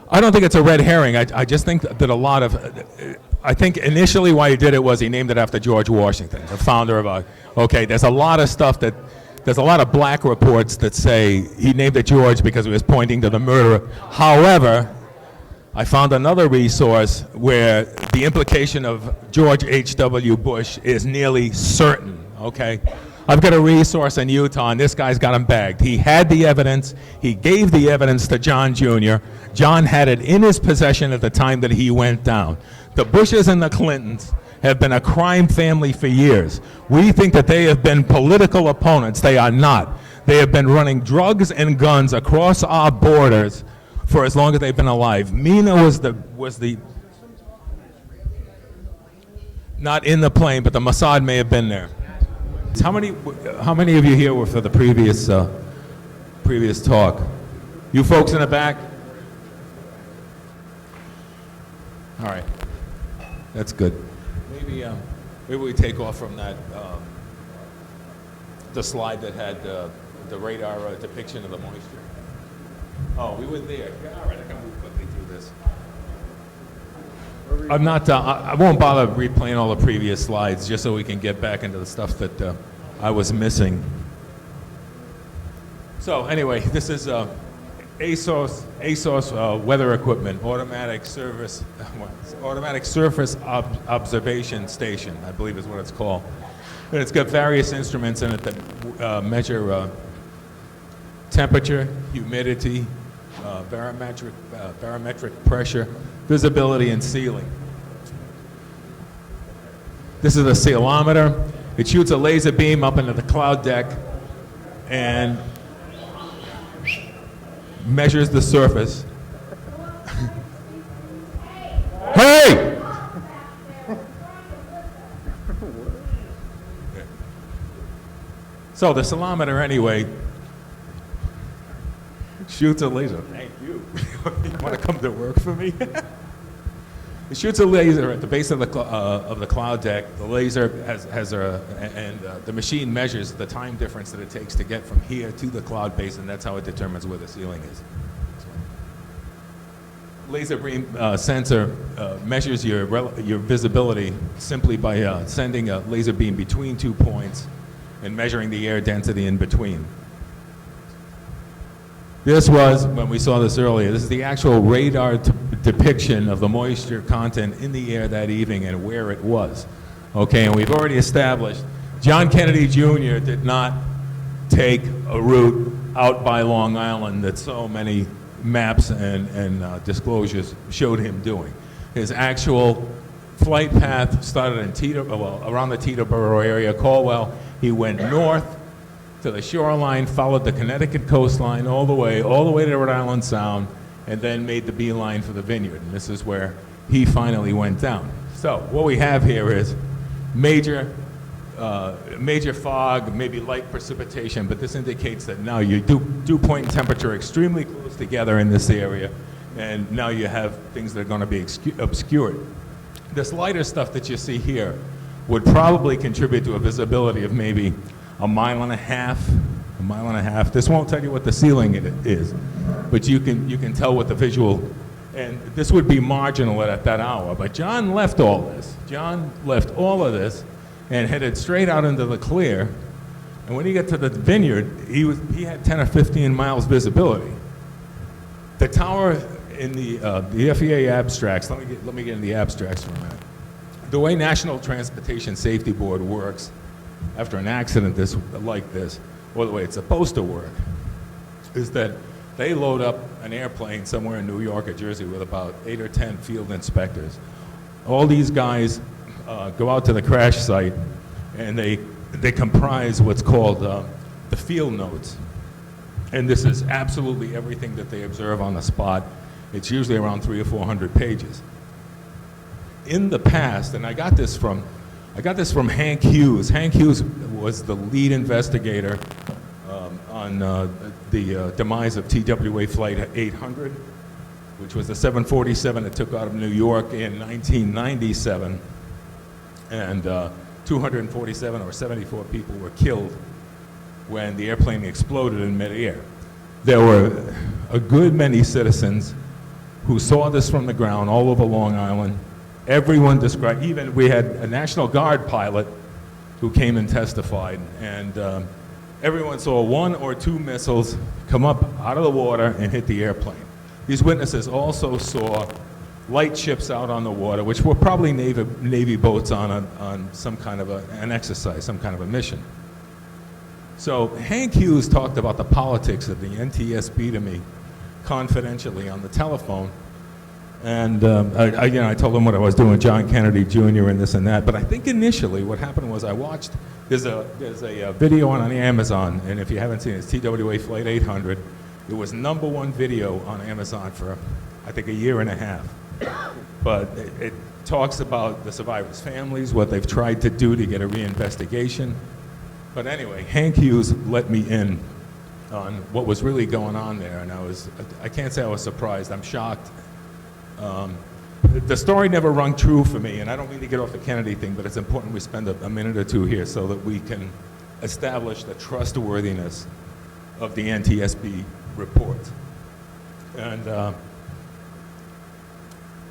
I don't think it's a red herring. I just think that a lot of... I think initially why he did it was he named it after George Washington, the founder of okay, there's a lot of stuff that... There's a lot of black reports that say he named it George because he was pointing to the murderer. However, I found another resource where the implication of George H.W. Bush is nearly certain, okay? I've got a resource in Utah, and this guy's got him bagged. He had the evidence. He gave the evidence to John Jr. John had it in his possession at the time that he went down. The Bushes and the Clintons have been a crime family for years. We think that they have been political opponents. They are not. They have been running drugs and guns across our borders for as long as they've been alive. Mina was the not in the plane, but the Mossad may have been there. How many of you here were for the previous talk? You folks in the back? All right, that's good. Maybe we take off from that the slide that had the radar depiction of the moisture. Oh, we were there. All right, I can move quickly through this. I'm not. I won't bother replaying all the previous slides, just so we can get back into the stuff that I was missing. So anyway, this is ASOS weather equipment, automatic surface observation station, I believe is what it's called. And it's got various instruments in it that measure temperature, humidity, barometric pressure, visibility, and sealing. This is a sealometer. It shoots a laser beam up into the cloud deck and measures the surface. Hey! So the sealometer, anyway, shoots a laser. Thank you. You want to come to work for me? It shoots a laser at the base of the cloud deck. The laser the machine measures the time difference that it takes to get from here to the cloud base, and that's how it determines where the ceiling is. Laser beam sensor measures your visibility simply by sending a laser beam between 2 points and measuring the air density in between. This was, when we saw this earlier, this is the actual radar depiction of the moisture content in the air that evening and where it was. Okay, and we've already established John Kennedy Jr. did not take a route out by Long Island that so many maps and disclosures showed him doing. His actual flight path started in around the Teterboro area, Caldwell. He went north to the shoreline, followed the Connecticut coastline all the way to Rhode Island Sound, and then made the beeline for the Vineyard. And this is where he finally went down. So what we have here is major fog, maybe light precipitation, but this indicates that now you dew point and temperature extremely close together in this area, and now you have things that are going to be obscured. This lighter stuff that you see here would probably contribute to a visibility of maybe a mile and a half. This won't tell you what the ceiling is, but you can tell what the visual, and this would be marginal at that hour. But John left all this. John left all of this and headed straight out into the clear. And when he got to the Vineyard, he had 10 or 15 miles visibility. The tower in the FAA abstracts, let me get into the abstracts for a minute. The way National Transportation Safety Board works after an accident like this, or the way it's supposed to work, is that they load up an airplane somewhere in New York or Jersey with about 8 or 10 field inspectors. All these guys go out to the crash site, and they comprise what's called the field notes. And this is absolutely everything that they observe on the spot. It's usually around 300 or 400 pages. In the past, and I got this from Hank Hughes. Hank Hughes was the lead investigator on the demise of TWA Flight 800, which was the 747 that took out of New York in 1997. And 247 or 74 people were killed when the airplane exploded in midair. There were a good many citizens who saw this from the ground all over Long Island. Everyone described, even we had a National Guard pilot who came and testified, and everyone saw 1 or 2 missiles come up out of the water and hit the airplane. These witnesses also saw light ships out on the water, which were probably Navy boats on some kind of an exercise, some kind of a mission. So Hank Hughes talked about the politics of the NTSB to me confidentially on the telephone. And I told him what I was doing, John Kennedy Jr. and this and that. But I think initially what happened was I watched, there's a video on Amazon, and if you haven't seen it, it's TWA Flight 800. It was #1 video on Amazon for, I think, a year and a half. But it talks about the survivors' families, what they've tried to do to get a reinvestigation. But anyway, Hank Hughes let me in on what was really going on there, and I can't say I was surprised. I'm shocked. The story never rung true for me, and I don't mean to get off the Kennedy thing, but it's important we spend a minute or two here so that we can establish the trustworthiness of the NTSB report. And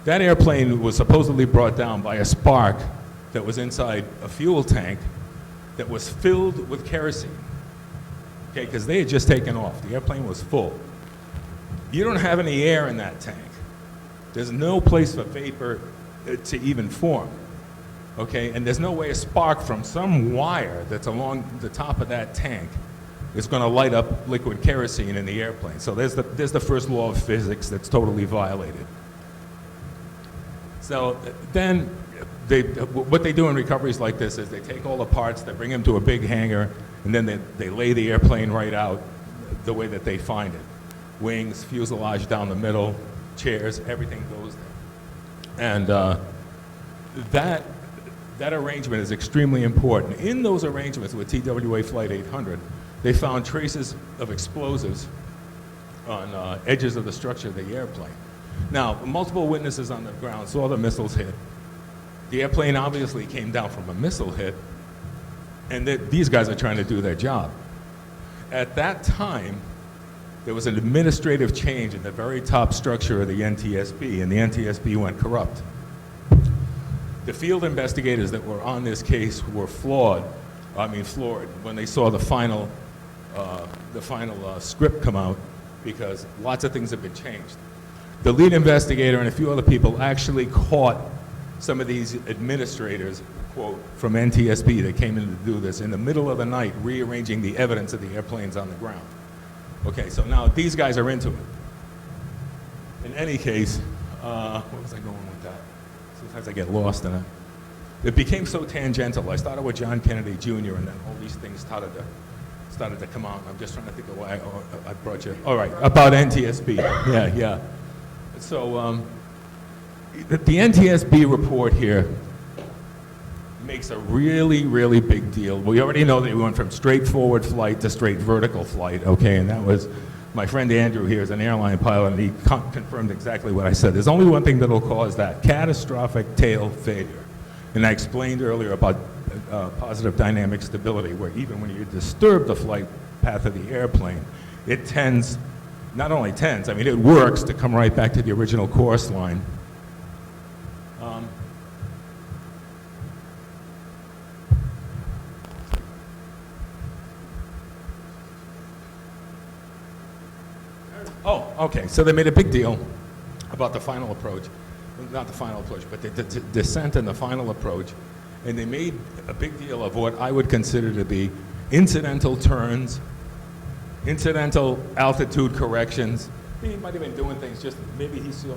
that airplane was supposedly brought down by a spark that was inside a fuel tank that was filled with kerosene, okay, because they had just taken off. The airplane was full. You don't have any air in that tank. There's no place for vapor to even form, okay? And there's no way a spark from some wire that's along the top of that tank is going to light up liquid kerosene in the airplane. So there's the first law of physics that's totally violated. So then what they do in recoveries like this is they take all the parts, they bring them to a big hangar, and then they lay the airplane right out the way that they find it. Wings, fuselage down the middle, chairs, everything goes there. And that arrangement is extremely important. In those arrangements with TWA Flight 800, they found traces of explosives on edges of the structure of the airplane. Now, multiple witnesses on the ground saw the missiles hit. The airplane obviously came down from a missile hit, and these guys are trying to do their job. At that time, there was an administrative change in the very top structure of the NTSB, and the NTSB went corrupt. The field investigators that were on this case were floored when they saw the final script come out, because lots of things have been changed. The lead investigator and a few other people actually caught some of these administrators, quote, from NTSB that came in to do this in the middle of the night, rearranging the evidence of the airplanes on the ground. Okay, so now these guys are into it. In any case, where was I going with that? Sometimes I get lost in it. It became so tangential. I started with John Kennedy Jr., and then all these things started to come out. I'm just trying to think of why I brought you. All right, about NTSB. Yeah. So the NTSB report here makes a really, really big deal. We already know that we went from straight forward flight to straight vertical flight, okay, and that was, my friend Andrew here is an airline pilot, and he confirmed exactly what I said. There's only one thing that'll cause that, catastrophic tail failure. And I explained earlier about positive dynamic stability, where even when you disturb the flight path of the airplane, it tends, not only tends, I mean, it works to come right back to the original course line. Oh, okay, so they made a big deal about the final approach. Not the final approach, but the descent and the final approach. And they made a big deal of what I would consider to be incidental turns, incidental altitude corrections. He might have been doing things just, maybe he saw,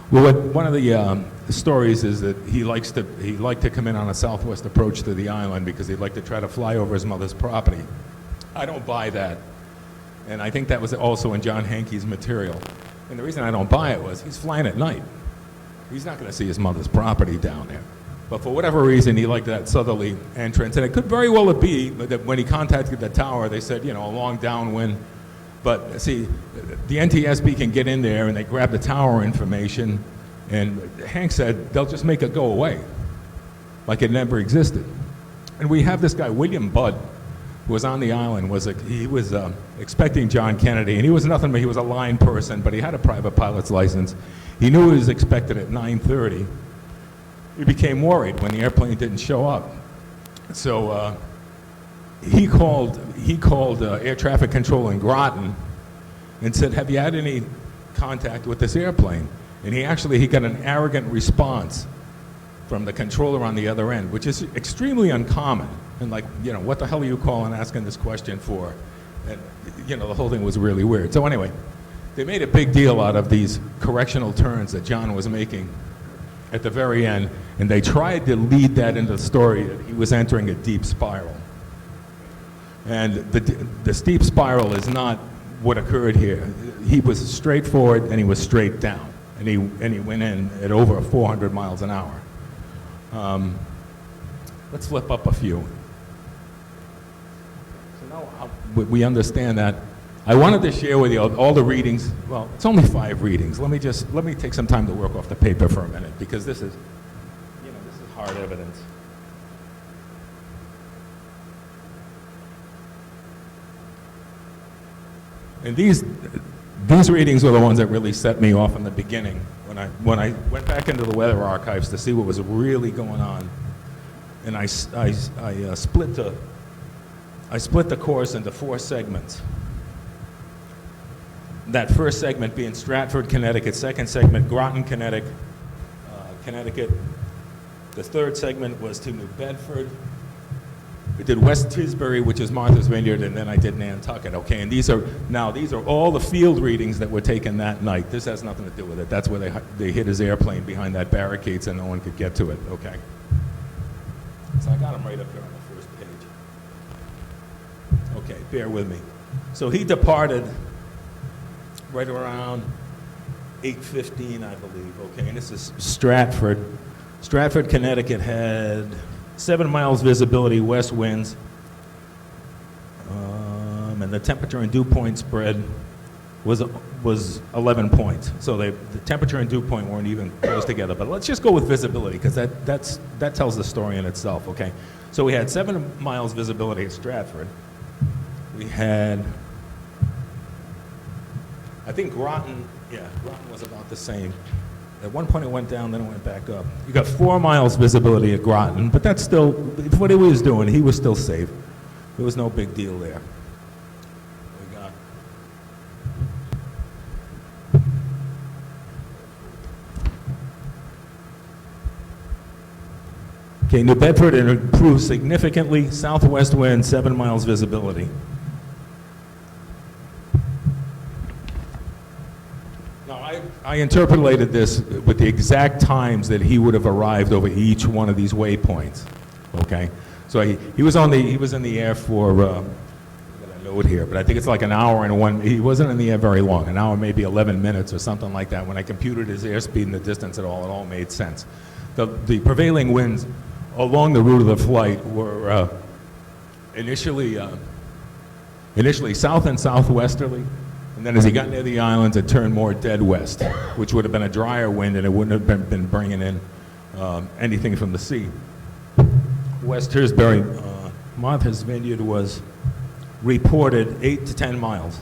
well, one of the stories is that he liked to come in on a southwest approach to the island because he'd like to try to fly over his mother's property. I don't buy that. And I think that was also in John Hankey's material. And the reason I don't buy it was he's flying at night. He's not going to see his mother's property down there. But for whatever reason, he liked that southerly entrance. And it could very well be that when he contacted the tower, they said, you know, a long downwind. But see, the NTSB can get in there and they grab the tower information. And Hank said, they'll just make it go away, like it never existed. And we have this guy, William Budd, who was on the island. He was expecting John Kennedy. And he was nothing but he was a line person, but he had a private pilot's license. He knew he was expected at 9:30. He became worried when the airplane didn't show up. So he called air traffic control in Groton and said, have you had any contact with this airplane? And he got an arrogant response from the controller on the other end, which is extremely uncommon. And like, you know, what the hell are you calling asking this question for? And, you know, the whole thing was really weird. So anyway, they made a big deal out of these correctional turns that John was making at the very end, and they tried to lead that into the story that he was entering a deep spiral. And the steep spiral is not what occurred here. He was straight forward and he was straight down, and he went in at over 400 miles an hour. Let's flip up a few. So now we understand that. I wanted to share with you all the readings. Well, it's only 5 readings. Let me take some time to work off the paper for a minute, because this is hard evidence. And these readings were the ones that really set me off in the beginning when I went back into the weather archives to see what was really going on. And I split the course into 4 segments. That first segment being Stratford, Connecticut. Second segment, Groton, Connecticut. The third segment was to New Bedford. We did West Tisbury, which is Martha's Vineyard, and then I did Nantucket. Okay, and these are all the field readings that were taken that night. This has nothing to do with it. That's where they hit his airplane behind that barricade so no one could get to it. Okay. So I got them right up here on the first page. Okay, bear with me. So he departed right around 8:15, I believe, okay, and this is Stratford. Stratford, Connecticut had 7 miles visibility, west winds, and the temperature and dew point spread was 11 points. So the temperature and dew point weren't even close together, but let's just go with visibility, because that tells the story in itself, okay? So we had 7 miles visibility at Stratford. We had, I think Groton was about the same. At one point it went down, then it went back up. You got 4 miles visibility at Groton, but that's still, what he was doing, he was still safe. There was no big deal there. We got Okay, New Bedford, it improved significantly. Southwest wind, 7 miles visibility. Now, I interpolated this with the exact times that he would have arrived over each one of these waypoints. Okay, so he was in the air for. I got a note here, but I think it's like an hour and one. He wasn't in the air very long, an hour, maybe 11 minutes or something like that. When I computed his airspeed and the distance, it all made sense. The prevailing winds along the route of the flight were initially south and southwesterly, and then as he got near the islands, it turned more dead west, which would have been a drier wind, and it wouldn't have been bringing in anything from the sea. West Hillsbury, Martha's Vineyard was reported 8 to 10 miles.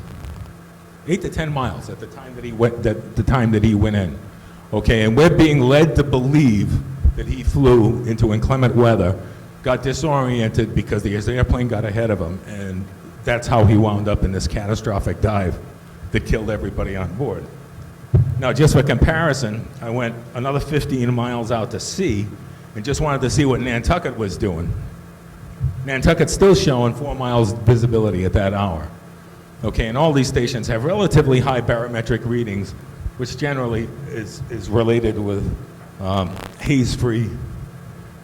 8 to 10 miles at the time that he went in. Okay, and we're being led to believe that he flew into inclement weather, got disoriented because his airplane got ahead of him, and that's how he wound up in this catastrophic dive that killed everybody on board. Now, just for comparison, I went another 15 miles out to sea and just wanted to see what Nantucket was doing. Nantucket's still showing 4 miles visibility at that hour. Okay, and all these stations have relatively high barometric readings, which generally is related with haze-free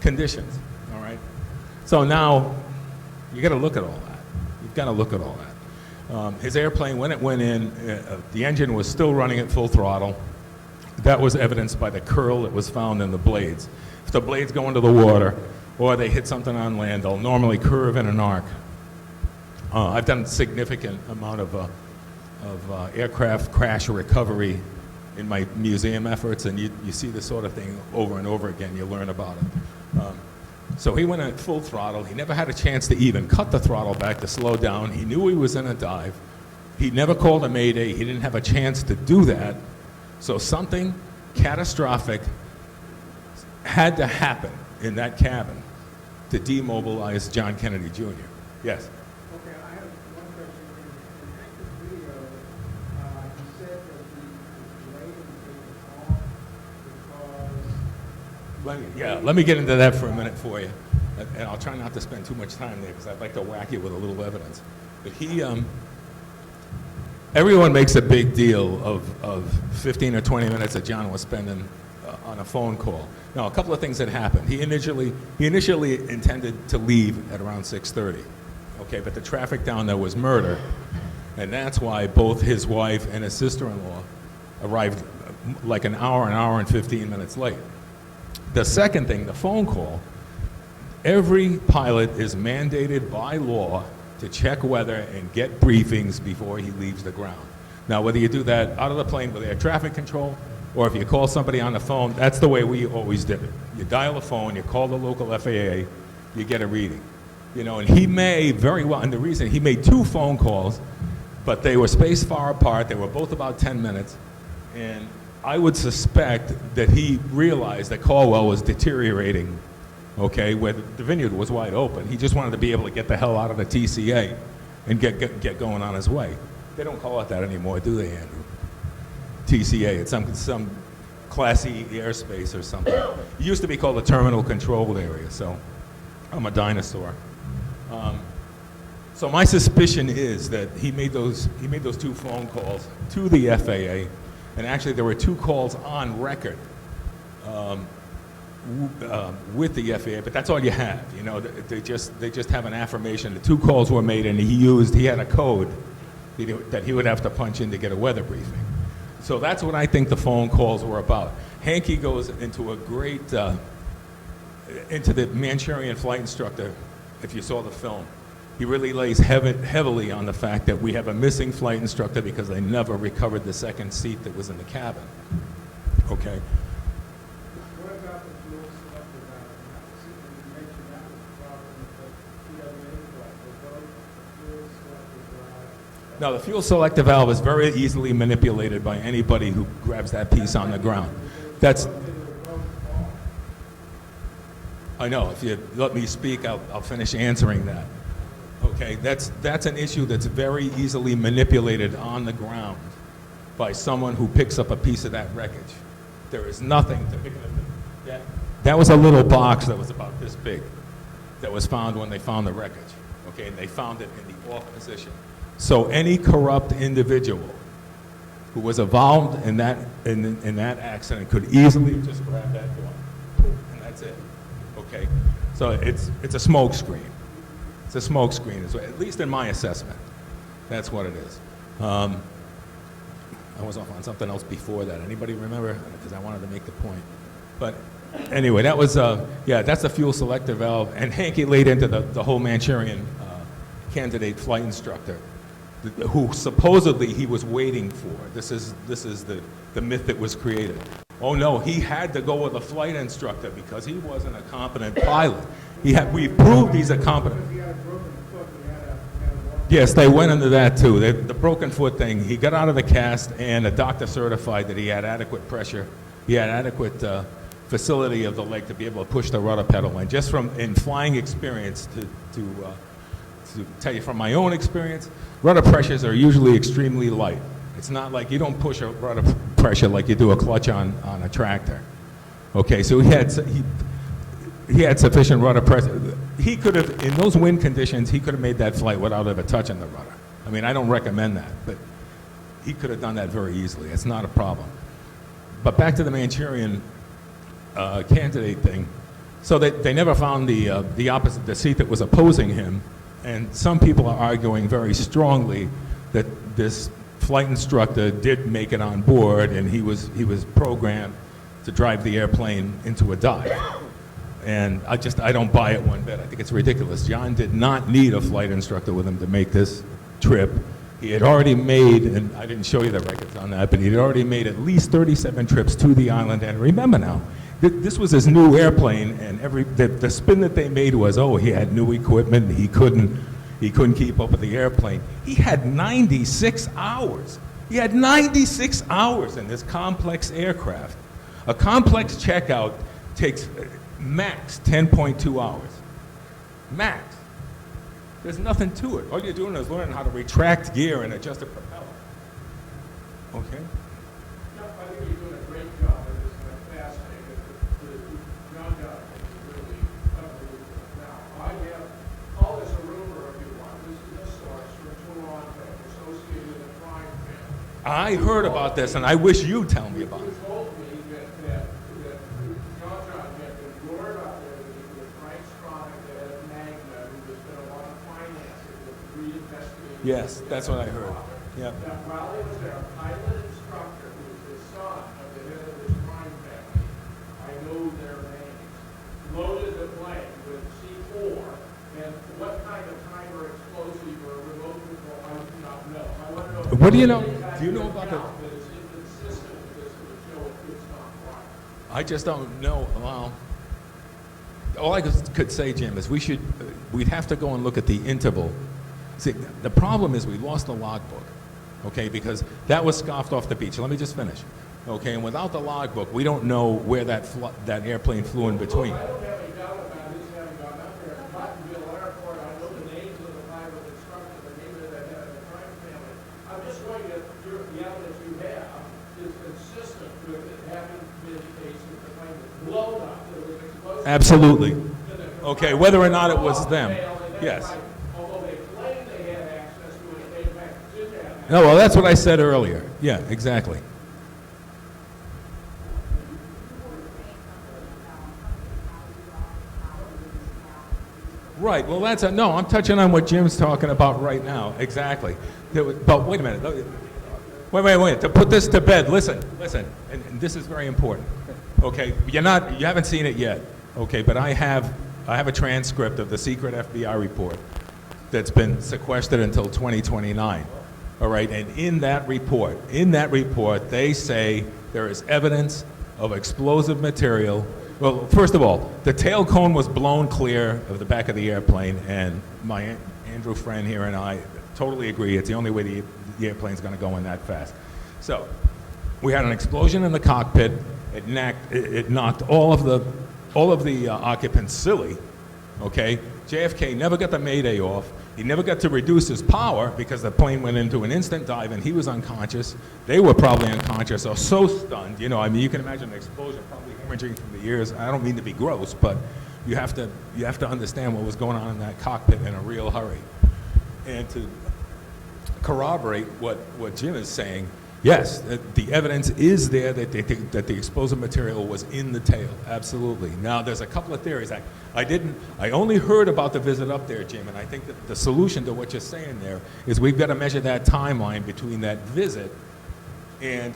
conditions, all right? So now, you gotta look at all that. You've gotta look at all that. His airplane, when it went in, the engine was still running at full throttle. That was evidenced by the curl that was found in the blades. If the blades go into the water, or they hit something on land, they'll normally curve in an arc. I've done a significant amount of aircraft crash recovery in my museum efforts, and you see this sort of thing over and over again. You learn about it. So he went at full throttle. He never had a chance to even cut the throttle back to slow down. He knew he was in a dive. He never called a mayday. He didn't have a chance to do that. So something catastrophic had to happen in that cabin to demobilize John Kennedy Jr. Yes? Okay, I have one question. In active video, you said that he was delayed in taking off because... Let me get into that for a minute for you. And I'll try not to spend too much time there because I'd like to whack you with a little evidence. But everyone makes a big deal of 15 or 20 minutes that John was spending on a phone call. Now, a couple of things had happened. He initially intended to leave at around 6:30. Okay, but the traffic down there was murder, and that's why both his wife and his sister-in-law arrived like an hour and 15 minutes late. The second thing, the phone call, every pilot is mandated by law to check weather and get briefings before he leaves the ground. Now, whether you do that out of the plane with air traffic control, or if you call somebody on the phone, that's the way we always did it. You dial a phone, you call the local FAA, you get a reading. You know, and he may very well, and the reason he made 2 phone calls, but they were spaced far apart, they were both about 10 minutes, and I would suspect that he realized that Caldwell was deteriorating, okay, where the vineyard was wide open. He just wanted to be able to get the hell out of the TCA and get going on his way. They don't call it that anymore, do they, Andrew? TCA, it's some classy airspace or something. It used to be called the Terminal Controlled Area, so I'm a dinosaur. So my suspicion is that he made those 2 phone calls to the FAA, and actually there were 2 calls on record with the FAA, but that's all you have. You know, they just have an affirmation. The 2 calls were made, and he had a code that he would have to punch in to get a weather briefing. So that's what I think the phone calls were about. Hankey goes into into the Manchurian flight instructor, if you saw the film. He really lays heavily on the fact that we have a missing flight instructor because they never recovered the second seat that was in the cabin. Okay? What about the fuel selective valve? You mentioned that was the problem with the TWA flight. Was the fuel selective valve? Now, the fuel selective valve is very easily manipulated by anybody who grabs that piece on the ground. I know. If you let me speak, I'll finish answering that. Okay, that's an issue that's very easily manipulated on the ground by someone who picks up a piece of that wreckage. There is nothing to pick up. That was a little box that was about this big that was found when they found the wreckage. Okay, and they found it in the off position. So any corrupt individual who was involved in that accident could easily just grab that gun, and that's it. Okay, so it's a smoke screen. It's a smoke screen, at least in my assessment. That's what it is. I was off on something else before that. Anybody remember? Because I wanted to make the point. But anyway, that was, that's a fuel selector valve. And Hankey laid into the whole Manchurian candidate flight instructor, who supposedly he was waiting for. This is the myth that was created. Oh no, he had to go with a flight instructor because he wasn't a competent pilot. We proved he's a competent. He had a broken foot, he had a walk. Yes, they went into that too. The broken foot thing, he got out of the cast and the doctor certified that he had adequate pressure, he had adequate facility of the leg to be able to push the rudder pedal. And just in flying experience, to tell you from my own experience, rudder pressures are usually extremely light. It's not like you don't push a rudder pressure like you do a clutch on a tractor. Okay, so he had sufficient rudder pressure. He could have, in those wind conditions, he could have made that flight without ever touching the rudder. I mean, I don't recommend that, but he could have done that very easily. It's not a problem. But back to the Manchurian candidate thing. So they never found the seat that was opposing him, and some people are arguing very strongly that this flight instructor did make it on board, and he was programmed to drive the airplane into a dive. And I don't buy it one bit. I think it's ridiculous. John did not need a flight instructor with him to make this trip. He had already made, and I didn't show you the records on that, but he had already made at least 37 trips to the island. And remember now, this was his new airplane, and the spin that they made was, oh, he had new equipment, he couldn't keep up with the airplane. He had 96 hours. He had 96 hours in this complex aircraft. A complex checkout takes max 10.2 hours. Max. There's nothing to it. All you're doing is learning how to retract gear and adjust a propeller. Okay? Yeah, I think you're doing a great job, and it's fascinating. John job is really unbelievable. Now, I have, call this a rumor if you want. This is a source from Toronto associated with a crime family. I heard about this, and I wish you'd tell me about it. Who told me that John had been lured up there with Frank Strong, the head of Magna, who was going to want to finance it with reinvestigation. Yes, that's what I heard. Yep. Now, while he was there, a pilot instructor, who was the son of the head of this crime family, I know their names, loaded the plane with C4, and what kind of timer explosive or remote control, I do not know. I want to know. What do you know? Do you know about the? That it's inconsistent with this would show it's not right. I just don't know. Well, all I could say, Jim, is we'd have to go and look at the interval. See, the problem is we lost the logbook, okay, because that was scoffed off the beach. Let me just finish, okay, and without the logbook, we don't know where that airplane flew in between. I don't have any doubt about his having gone up there at Cottonville Airport. I know the names of the pilot instructor, the name of the head of the crime family. I'm just going to, the evidence you have is consistent with it having been cases that the plane was blown up, that it was explosive. Absolutely. Okay, whether or not it was them. Yes. Although they claim they had access to it, they in fact didn't have access. No, well, that's what I said earlier. Yeah, exactly. Right, well, no, I'm touching on what Jim's talking about right now, exactly. But wait a minute, wait, to put this to bed, listen, and this is very important, okay? You haven't seen it yet, okay, but I have a transcript of the secret FBI report that's been sequestered until 2029, all right? And in that report, they say there is evidence of explosive material. Well, first of all, the tail cone was blown clear of the back of the airplane, and my Andrew friend here and I totally agree it's the only way the airplane's going to go in that fast. So we had an explosion in the cockpit. It knocked all of the occupants silly. Okay, JFK never got the Mayday off. He never got to reduce his power because the plane went into an instant dive and he was unconscious. They were probably unconscious or so stunned. You know, I mean, you can imagine an explosion, probably hemorrhaging from the ears. I don't mean to be gross, but you have to understand what was going on in that cockpit in a real hurry. And to corroborate what Jim is saying, yes, the evidence is there that the explosive material was in the tail, absolutely. Now, there's a couple of theories. I only heard about the visit up there, Jim, and I think that the solution to what you're saying there is we've got to measure that timeline between that visit and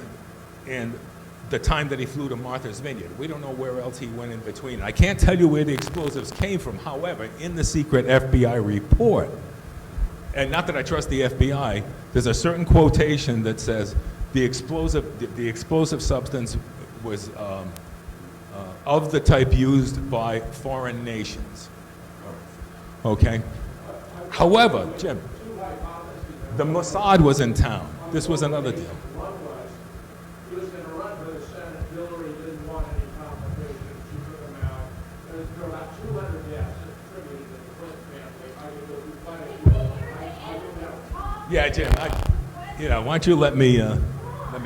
the time that he flew to Martha's Vineyard. We don't know where else he went in between. I can't tell you where the explosives came from. However, in the secret FBI report, and not that I trust the FBI, there's a certain quotation that says the explosive substance was of the type used by foreign nations. Okay? However, Jim, the Mossad was in town. This was another deal. One was, he was going to run for the Senate. Hillary didn't want any complications. She took him out. There were about 200 deaths attributed to the Clinton family. I could go through plenty of them. I don't know. Yeah, Jim, why don't you let me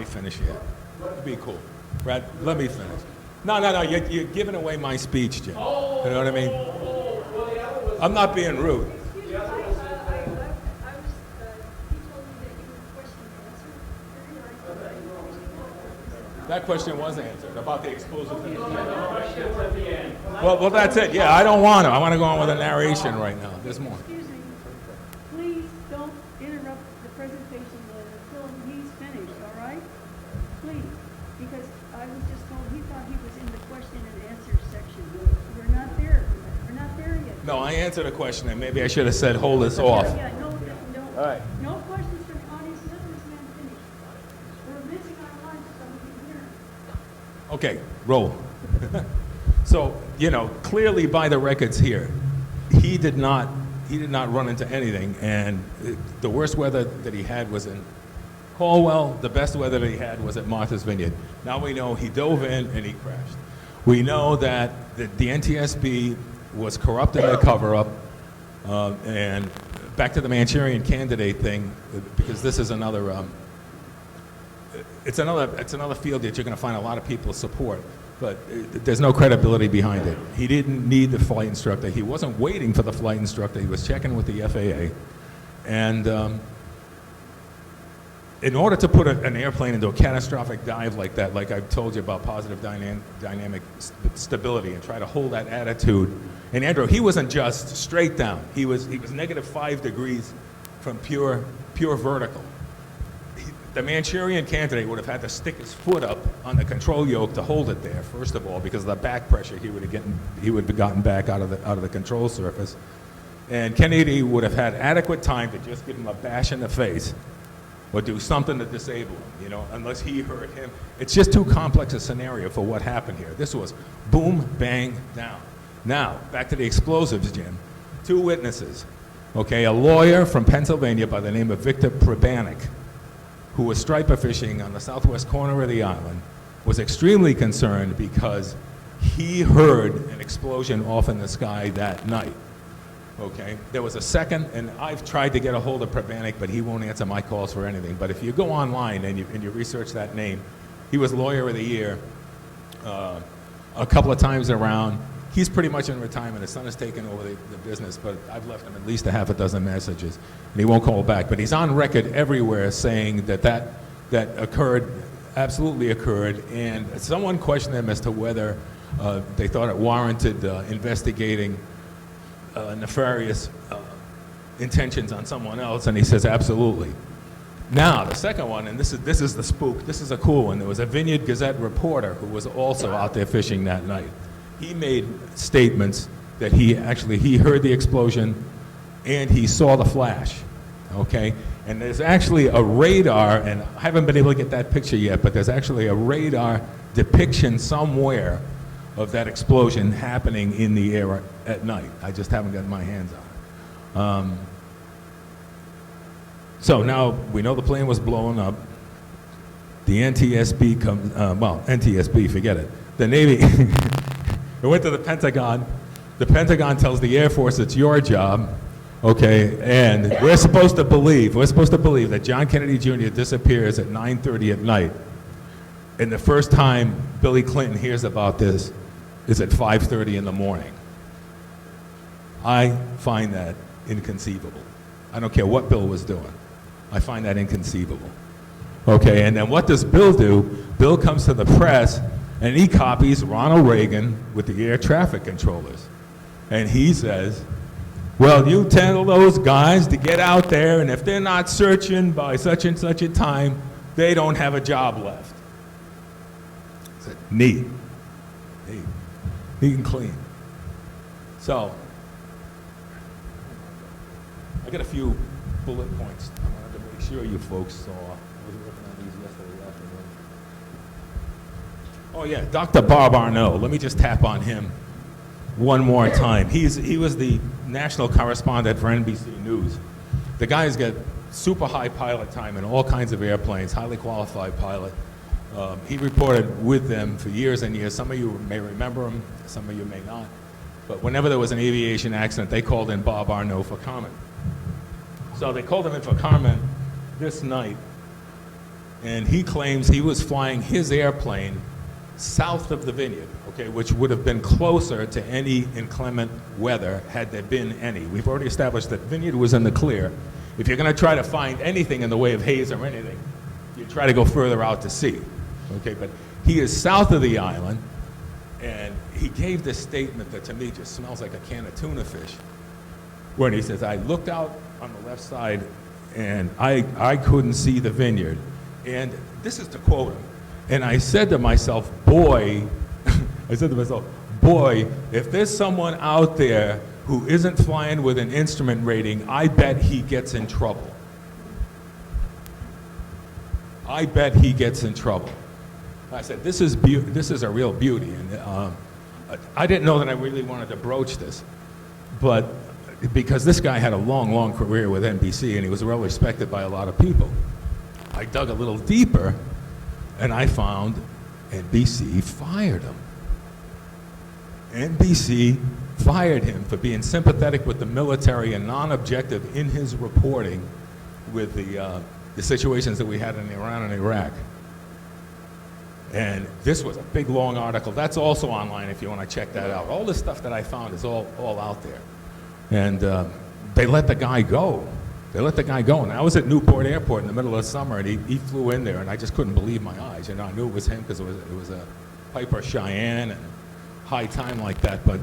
finish here? It'd be cool. Brad, let me finish. No, you're giving away my speech, Jim. You know what I mean? I'm not being rude. That question was answered about the explosive. Well, that's it. Yeah, I don't want to. I want to go on with a narration right now. There's more. Excuse me. Please don't interrupt the presentation until he's finished, all right? Please, because I was just told he thought he was in the question and answer section. We're not there. We're not there yet. No, I answered a question, and maybe I should have said, hold this off. Yeah, no. All right. No questions from the audience until this man finished. We're missing our lines so we can hear him. Okay, roll. So, clearly by the records here, he did not run into anything, and the worst weather that he had was in Caldwell. The best weather that he had was at Martha's Vineyard. Now we know he dove in and he crashed. We know that the NTSB was corrupt in their cover-up, and back to the Manchurian candidate thing, because this is another, it's another field that you're going to find a lot of people support, but there's no credibility behind it. He didn't need the flight instructor. He wasn't waiting for the flight instructor. He was checking with the FAA, and in order to put an airplane into a catastrophic dive like that, like I've told you about positive dynamic stability, and try to hold that attitude. And Andrew, he wasn't just straight down. He was -5 degrees from pure vertical. The Manchurian candidate would have had to stick his foot up on the control yoke to hold it there. First of all, because of the back pressure, he would have gotten back out of the control surface. And Kennedy would have had adequate time to just give him a bash in the face, or do something to disable him, unless he hurt him. It's just too complex a scenario for what happened here. This was boom, bang, down. Now, back to the explosives, Jim. 2 witnesses, okay? A lawyer from Pennsylvania by the name of Victor Probanik, who was striper fishing on the southwest corner of the island, was extremely concerned because he heard an explosion off in the sky that night. Okay, there was a second, and I've tried to get a hold of Probanik, but he won't answer my calls for anything. But if you go online and you research that name, he was Lawyer of the Year a couple of times around. He's pretty much in retirement. His son has taken over the business, but I've left him at least a half a dozen messages, and he won't call back. But he's on record everywhere saying that occurred, absolutely occurred, and someone questioned him as to whether they thought it warranted investigating nefarious intentions on someone else, and he says absolutely. Now, the second one, and this is the spook, this is a cool one. There was a Vineyard Gazette reporter who was also out there fishing that night. He made statements that he heard the explosion and he saw the flash, okay? And there's actually a radar, and I haven't been able to get that picture yet, but there's actually a radar depiction somewhere of that explosion happening in the air at night. I just haven't gotten my hands on it. So now we know the plane was blowing up. The NTSB comes, NTSB, forget it. The Navy, it went to the Pentagon. The Pentagon tells the Air Force it's your job. Okay, and we're supposed to believe that John Kennedy Jr. disappears at 9:30 at night. And the first time Billy Clinton hears about this is at 5:30 in the morning. I find that inconceivable. I don't care what Bill was doing. I find that inconceivable. Okay, and then what does Bill do? Bill comes to the press and he copies Ronald Reagan with the air traffic controllers. And he says, well, you tell those guys to get out there, and if they're not searching by such and such a time, they don't have a job left. I said, neat. Neat and clean. So, I got a few bullet points I wanted to make sure you folks saw. I was working on these yesterday afternoon. Oh yeah, Dr. Bob Arnault. Let me just tap on him one more time. He was the national correspondent for NBC News. The guy's got super high pilot time in all kinds of airplanes, highly qualified pilot. He reported with them for years and years. Some of you may remember him, some of you may not. But whenever there was an aviation accident, they called in Bob Arnault for comment. So they called him in for comment this night, and he claims he was flying his airplane south of the Vineyard, okay, which would have been closer to any inclement weather had there been any. We've already established that Vineyard was in the clear. If you're going to try to find anything in the way of haze or anything, you try to go further out to sea, okay? But he is south of the island, and he gave this statement that to me just smells like a can of tuna fish, when he says, I looked out on the left side, and I couldn't see the Vineyard. And this is to quote him. And I said to myself, boy, if there's someone out there who isn't flying with an instrument rating, I bet he gets in trouble. I bet he gets in trouble. I said, this is a real beauty. And I didn't know that I really wanted to broach this, but because this guy had a long, long career with NBC and he was well respected by a lot of people. I dug a little deeper and I found NBC fired him. NBC fired him for being sympathetic with the military and non-objective in his reporting with the situations that we had in Iran and Iraq. And this was a big, long article. That's also online if you want to check that out. All the stuff that I found is all out there. And they let the guy go. They let the guy go. And I was at Newport Airport in the middle of summer, and he flew in there, and I just couldn't believe my eyes. You know, I knew it was him because it was a Piper Cheyenne and high time like that. But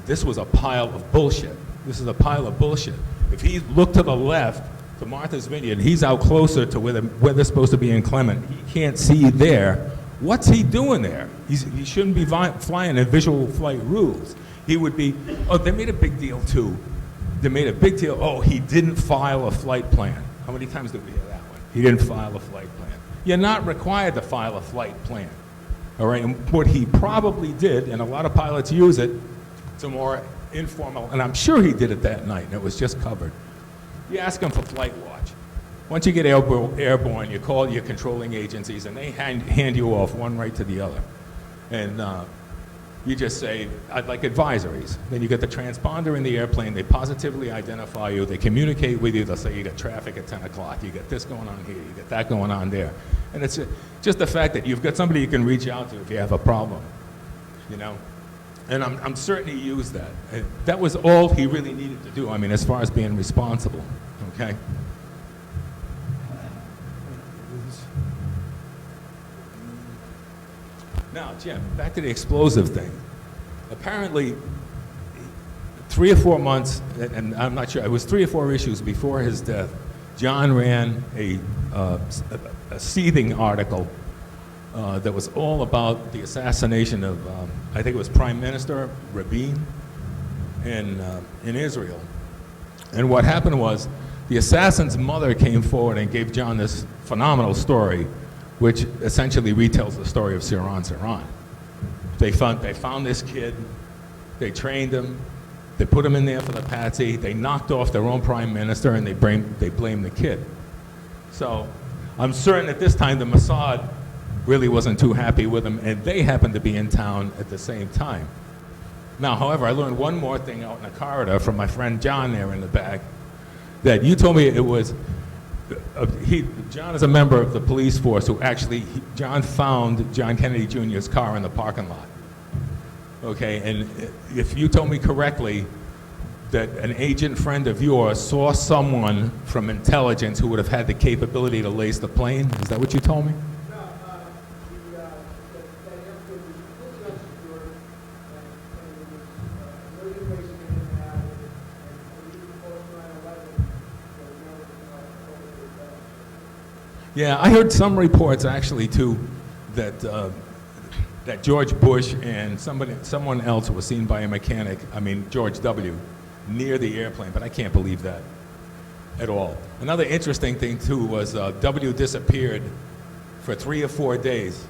this was a pile of bullshit. This is a pile of bullshit. If he looked to the left, to Martha's Vineyard, he's out closer to where they're supposed to be inclement. He can't see there. What's he doing there? He shouldn't be flying in visual flight rules. He would be, oh, they made a big deal too. They made a big deal, oh, he didn't file a flight plan. How many times did we hear that one? He didn't file a flight plan. You're not required to file a flight plan, all right? And what he probably did, and a lot of pilots use it, it's a more informal, and I'm sure he did it that night, and it was just covered. You ask him for flight watch. Once you get airborne, you call your controlling agencies, and they hand you off one right to the other. And you just say, I'd like advisories. Then you get the transponder in the airplane, they positively identify you, they communicate with you, they'll say you got traffic at 10 o'clock, you got this going on here, you got that going on there. And it's just the fact that you've got somebody you can reach out to if you have a problem, you know? And I'm certain he used that. And that was all he really needed to do, I mean, as far as being responsible, okay? Now, Jim, back to the explosive thing. Apparently, 3 or 4 months, and I'm not sure, it was 3 or 4 issues before his death, John ran a seething article that was all about the assassination of, I think it was Prime Minister Rabin in Israel. And what happened was, the assassin's mother came forward and gave John this phenomenal story, which essentially retells the story of Saran. They found this kid, they trained him, they put him in there for the patsy, they knocked off their own prime minister, and they blamed the kid. So I'm certain at this time the Mossad really wasn't too happy with him, and they happened to be in town at the same time. Now, however, I learned one more thing out in the corridor from my friend John there in the back, that you told me it was, John is a member of the police force who actually, John found John Kennedy Jr.'s car in the parking lot. Okay, and if you told me correctly, that an agent friend of yours saw someone from intelligence who would have had the capability to lace the plane, is that what you told me? No, that airport was completely unsecured, and it was million ways to get in and out of it, and even post 9/11, there was no COVID done. Yeah, I heard some reports actually too that that George Bush and someone else was seen by a mechanic, George W., near the airplane, but I can't believe that at all. Another interesting thing too was W disappeared for 3 or 4 days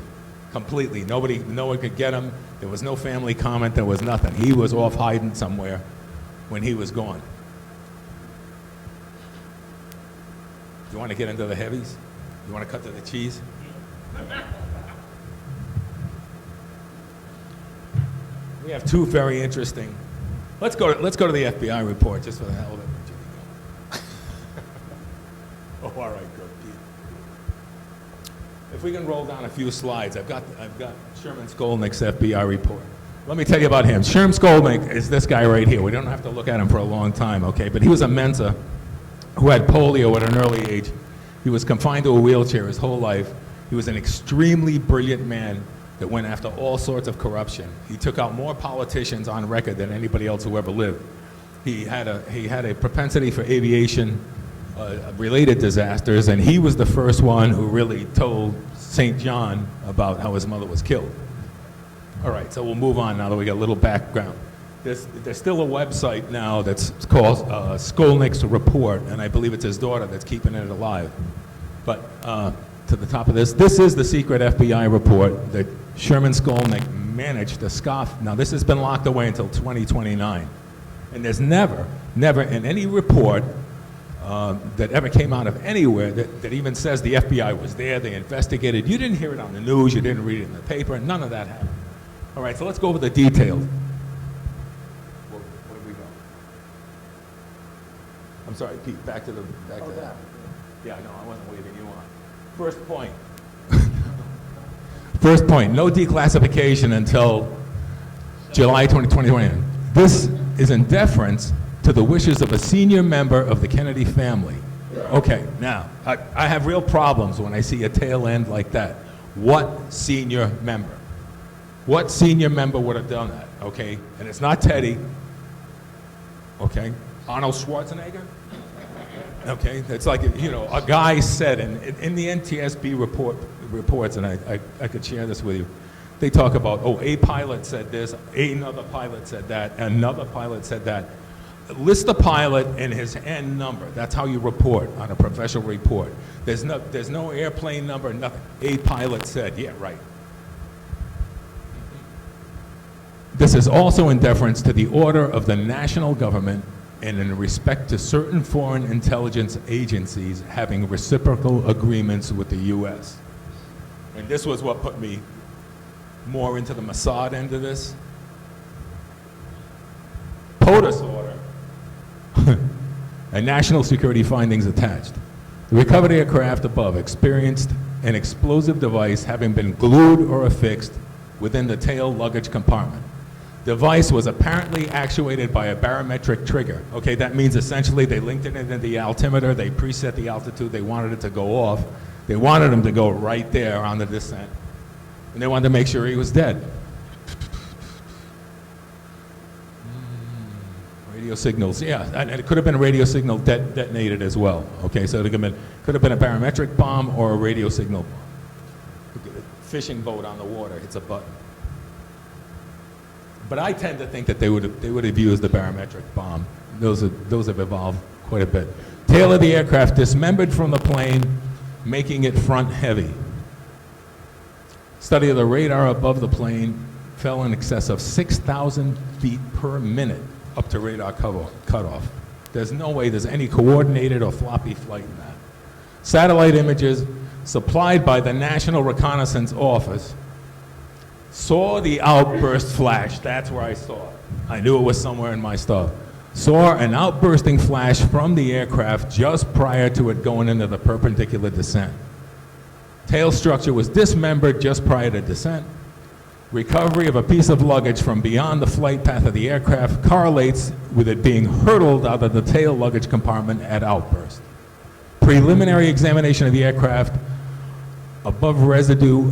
completely. No one could get him. There was no family comment. There was nothing. He was off hiding somewhere when he was gone. You want to get into the heavies? You want to cut to the cheese? We have two very interesting. Let's go to the FBI report just for the hell of it. Oh, all right, good. If we can roll down a few slides, I've got Sherman Skolnick's FBI report. Let me tell you about him. Sherman Skolnick is this guy right here. We don't have to look at him for a long time, okay? But he was a Mensa who had polio at an early age. He was confined to a wheelchair his whole life. He was an extremely brilliant man that went after all sorts of corruption. He took out more politicians on record than anybody else who ever lived. He had a propensity for aviation related disasters, and he was the first one who really told St. John about how his mother was killed. All right, so we'll move on now that we got a little background. There's still a website now that's called Skolnick's Report, and I believe it's his daughter that's keeping it alive. But to the top of this is the secret FBI report that Sherman Skolnick managed to scoff. Now, this has been locked away until 2029. And there's never in any report that ever came out of anywhere that even says the FBI was there, they investigated. You didn't hear it on the news, you didn't read it in the paper, none of that happened. All right, so let's go over the details. Where did we go? I'm sorry, Pete, back to that. Yeah, no, I wasn't waving you on. First point. First point, no declassification until July 2020. This is in deference to the wishes of a senior member of the Kennedy family. Okay, now, I have real problems when I see a tail end like that. What senior member? What senior member would have done that, okay? And it's not Teddy, okay? Arnold Schwarzenegger? Okay, it's like, a guy said, in the NTSB reports, and I could share this with you, they talk about, a pilot said this, another pilot said that, another pilot said that. List the pilot and his N number. That's how you report on a professional report. There's no airplane number, nothing. A pilot said, yeah, right. This is also in deference to the order of the national government and in respect to certain foreign intelligence agencies having reciprocal agreements with the U.S. And this was what put me more into the Mossad end of this. POTUS order and national security findings attached. The recovered aircraft above experienced an explosive device having been glued or affixed within the tail luggage compartment. Device was apparently actuated by a barometric trigger. Okay, that means essentially they linked it into the altimeter, they preset the altitude, they wanted it to go off. They wanted him to go right there on the descent. And they wanted to make sure he was dead. Radio signals, yeah, and it could have been a radio signal detonated as well. Okay, so it could have been a barometric bomb or a radio signal bomb. Fishing boat on the water hits a button. But I tend to think that they would have used the barometric bomb. Those have evolved quite a bit. Tail of the aircraft dismembered from the plane, making it front heavy. Study of the radar above the plane fell in excess of 6,000 feet per minute up to radar cutoff. There's no way there's any coordinated or floppy flight in that. Satellite images supplied by the National Reconnaissance Office Saw the outburst flash. That's where I saw it. I knew it was somewhere in my stuff. Saw an outbursting flash from the aircraft just prior to it going into the perpendicular descent. Tail structure was dismembered just prior to descent. Recovery of a piece of luggage from beyond the flight path of the aircraft correlates with it being hurtled out of the tail luggage compartment at outburst. Preliminary examination of the aircraft above residue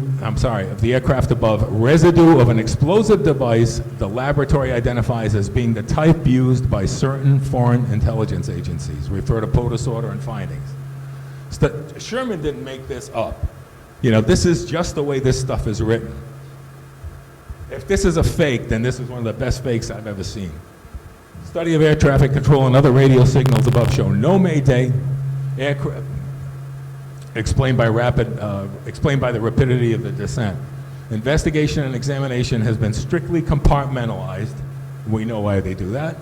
of an explosive device the laboratory identifies as being the type used by certain foreign intelligence agencies. Refer to POTUS order and findings. Sherman didn't make this up. You know, this is just the way this stuff is written. If this is a fake, then this is one of the best fakes I've ever seen. Study of air traffic control and other radio signals above show no Mayday aircraft. Explained by the rapidity of the descent. Investigation and examination has been strictly compartmentalized. We know why they do that.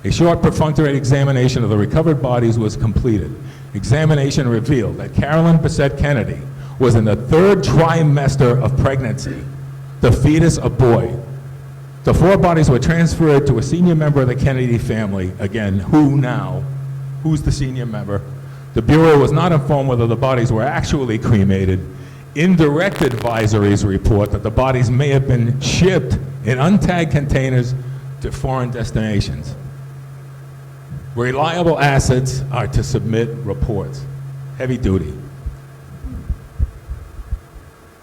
A short perfunctory examination of the recovered bodies was completed. Examination revealed that Carolyn Bessette Kennedy was in the 3rd trimester of pregnancy. The fetus a boy. The 4 bodies were transferred to a senior member of the Kennedy family. Again, who now? Who's the senior member? The Bureau was not informed whether the bodies were actually cremated. Indirect advisories report that the bodies may have been shipped in untagged containers to foreign destinations. Reliable assets are to submit reports. Heavy duty.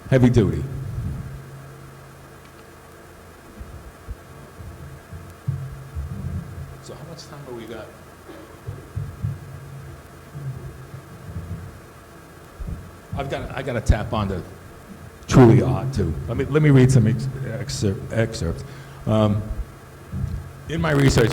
Heavy duty. So how much time have we got? I got to tap onto Truly Odd too. Let me read some excerpts. In my research,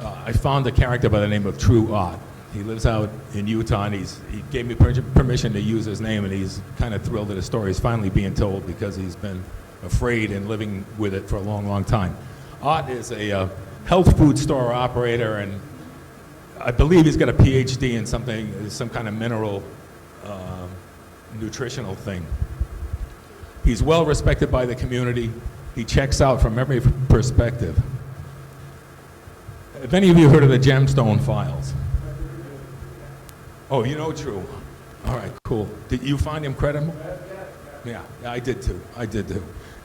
I found a character by the name of True Odd. He lives out in Utah, and he gave me permission to use his name, and he's kind of thrilled that his story is finally being told because he's been afraid and living with it for a long, long time. Odd is a health food store operator, and I believe he's got a PhD in some kind of mineral nutritional thing. He's well respected by the community. He checks out from every perspective. Have any of you heard of the Gemstone Files? Oh, you know True. All right, cool. Did you find him credible? Yeah, I did too.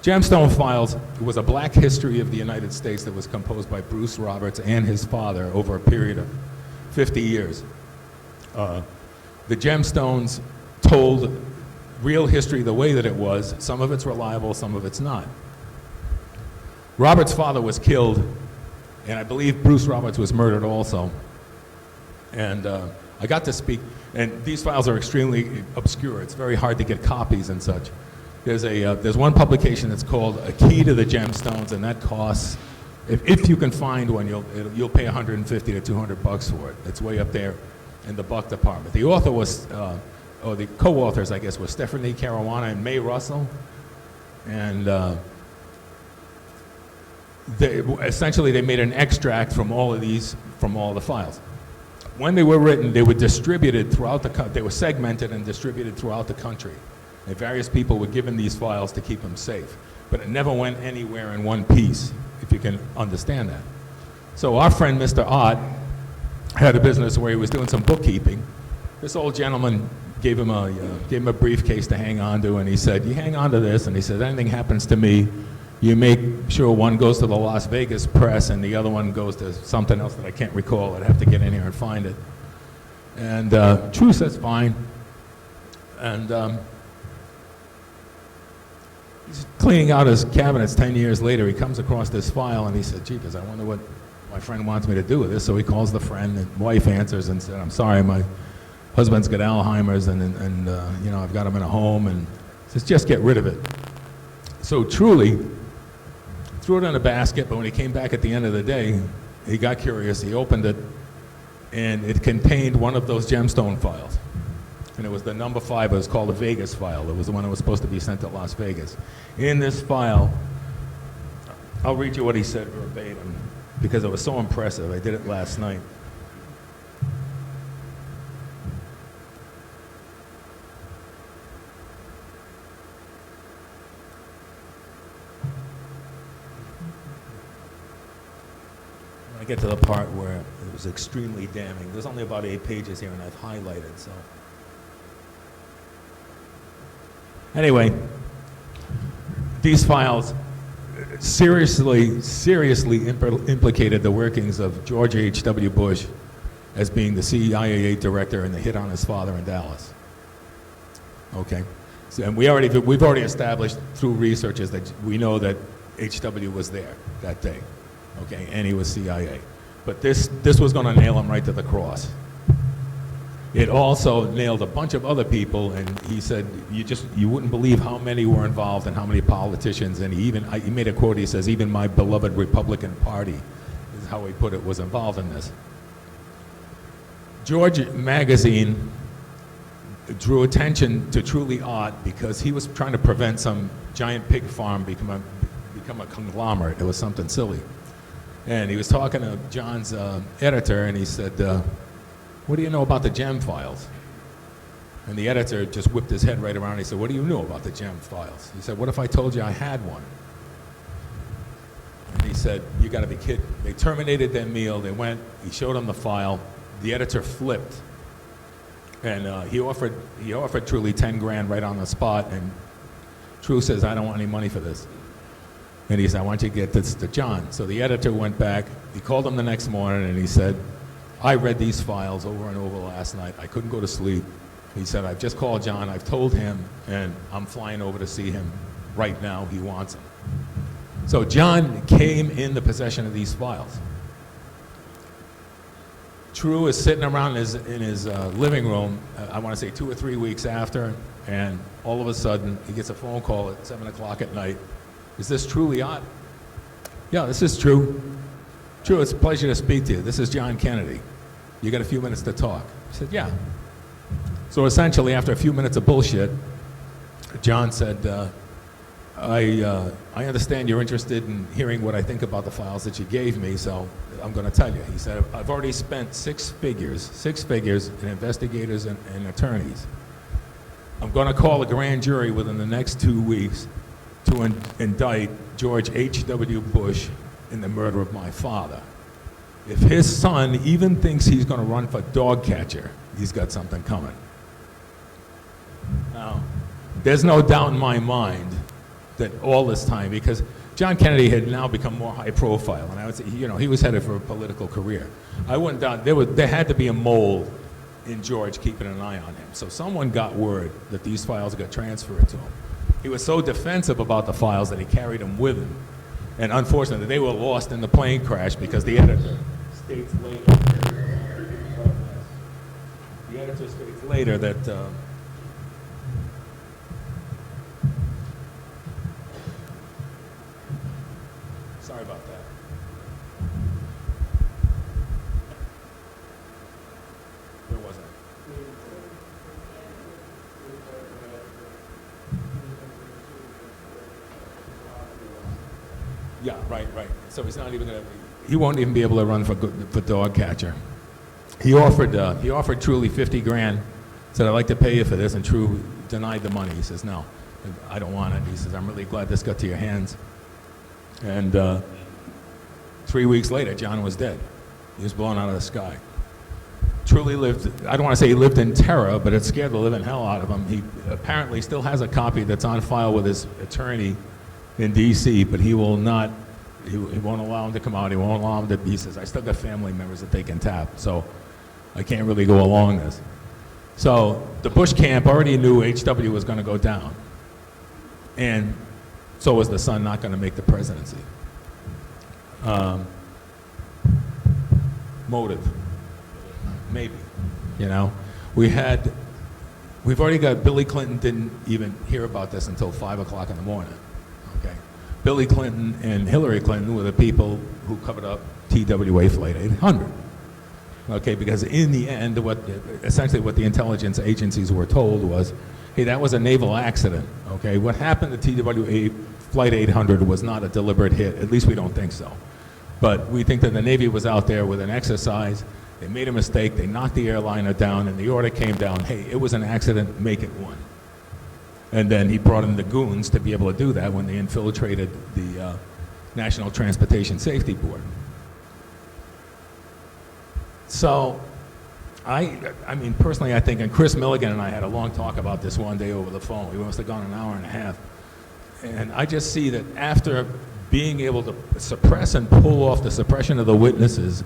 Gemstone Files was a black history of the United States that was composed by Bruce Roberts and his father over a period of 50 years. The Gemstones told real history the way that it was. Some of it's reliable, some of it's not. Roberts' father was killed, and I believe Bruce Roberts was murdered also. And I got to speak, and these files are extremely obscure. It's very hard to get copies and such. There's one publication that's called A Key to the Gemstones, and that costs, if you can find one, you'll pay $150 to $200 for it. It's way up there in the Buck department. The author was, or the co-authors, I guess, were Stephanie Caruana and Mae Russell, and essentially they made an extract from all the files. When they were written, they were distributed throughout they were segmented and distributed throughout the country. And various people were given these files to keep them safe. But it never went anywhere in one piece, if you can understand that. So our friend, Mr. Ott, had a business where he was doing some bookkeeping. This old gentleman gave him a briefcase to hang on to, and he said, you hang on to this, and he said, anything happens to me, you make sure one goes to the Las Vegas press and the other one goes to something else that I can't recall. I'd have to get in here and find it. And True says, fine. And he's cleaning out his cabinets 10 years later. He comes across this file and he said, jeepers, I wonder what my friend wants me to do with this. So he calls the friend, and wife answers and said, I'm sorry, my husband's got Alzheimer's and you know, I've got him in a home, and says, just get rid of it. So Truly threw it in a basket, but when he came back at the end of the day, he got curious, he opened it, and it contained one of those Gemstone files. And it was the number 5, it was called the Vegas file. It was the one that was supposed to be sent to Las Vegas. In this file, I'll read you what he said verbatim, because it was so impressive. I did it last night. I get to the part where it was extremely damning. There's only about 8 pages here, and I've highlighted, so. Anyway, these files seriously implicated the workings of George H.W. Bush as being the CIA director and the hit on his father in Dallas. Okay, so, and we've already established through researchers that we know that H.W. was there that day. Okay, and he was CIA, but this was going to nail him right to the cross. It also nailed a bunch of other people, and he said you wouldn't believe how many were involved and how many politicians. And he made a quote. He says, "Even my beloved Republican Party," is how he put it, was involved in this. George magazine drew attention to Truly Odd because he was trying to prevent some giant pig farm become a conglomerate. It was something silly, and he was talking to John's editor, and he said, "What do you know about the Gem Files?" And the editor just whipped his head right around. He said, "What do you know about the Gem Files?" He said, "What if I told you I had one?" And he said, "You got to be kidding." They terminated their meal. They went. He showed them the file. The editor flipped, and he offered Truly 10 grand right on the spot. And True says, "I don't want any money for this." And he said, "I want you to get this to John." So the editor went back. He called him the next morning, and he said, "I read these files over and over last night. I couldn't go to sleep." He said, "I've just called John. I've told him, and I'm flying over to see him right now. He wants them." So John came in the possession of these files. True is sitting around in his living room, I want to say 2 or 3 weeks after, and all of a sudden he gets a phone call at 7 o'clock at night. "Is this Truly Odd?" "Yeah, this is True." "True, it's a pleasure to speak to you. This is John Kennedy. You got a few minutes to talk?" I said, "Yeah." So essentially, after a few minutes of bullshit, John said, I understand you're interested in hearing what I think about the files that you gave me, so I'm going to tell you." He said, "I've already spent six figures in investigators and attorneys. I'm going to call a grand jury within the next 2 weeks to indict George H.W. Bush in the murder of my father. If his son even thinks he's going to run for dog catcher, he's got something coming." Now, there's no doubt in my mind that all this time, because John Kennedy had now become more high profile, and I would say, he was headed for a political career. I wouldn't doubt there had to be a mole in George keeping an eye on him. So someone got word that these files got transferred to him. He was so defensive about the files that he carried them with him. And unfortunately, they were lost in the plane crash because the editor states later that sorry about that. Where was I? Yeah, right. So he's not even he won't even be able to run for dog catcher. He offered Truly 50 grand, said, "I'd like to pay you for this," and True denied the money. He says, "No, I don't want it." He says, "I'm really glad this got to your hands." And 3 weeks later, John was dead. He was blown out of the sky. Truly lived, I don't want to say he lived in terror, but it scared the living hell out of him. He apparently still has a copy that's on file with his attorney in D.C., but he will not, he won't allow him to come out. He won't allow him to, he says, "I still got family members that they can tap, so I can't really go along this." So the Bush camp already knew H.W. was going to go down, and so was the son not going to make the presidency. Motive, maybe, we've already got Billy Clinton didn't even hear about this until 5 o'clock in the morning. Okay, Billy Clinton and Hillary Clinton were the people who covered up TWA Flight 800. Okay, because in the end, essentially what the intelligence agencies were told was, hey, that was a naval accident. Okay, what happened to TWA Flight 800 was not a deliberate hit. At least we don't think so. But we think that the Navy was out there with an exercise. They made a mistake. They knocked the airliner down, and the order came down, hey, it was an accident, make it one. And then he brought in the goons to be able to do that when they infiltrated the National Transportation Safety Board. So, I mean, personally, I think, and Chris Milligan and I had a long talk about this one day over the phone. We must have gone an hour and a half. And I just see that after being able to suppress and pull off the suppression of the witnesses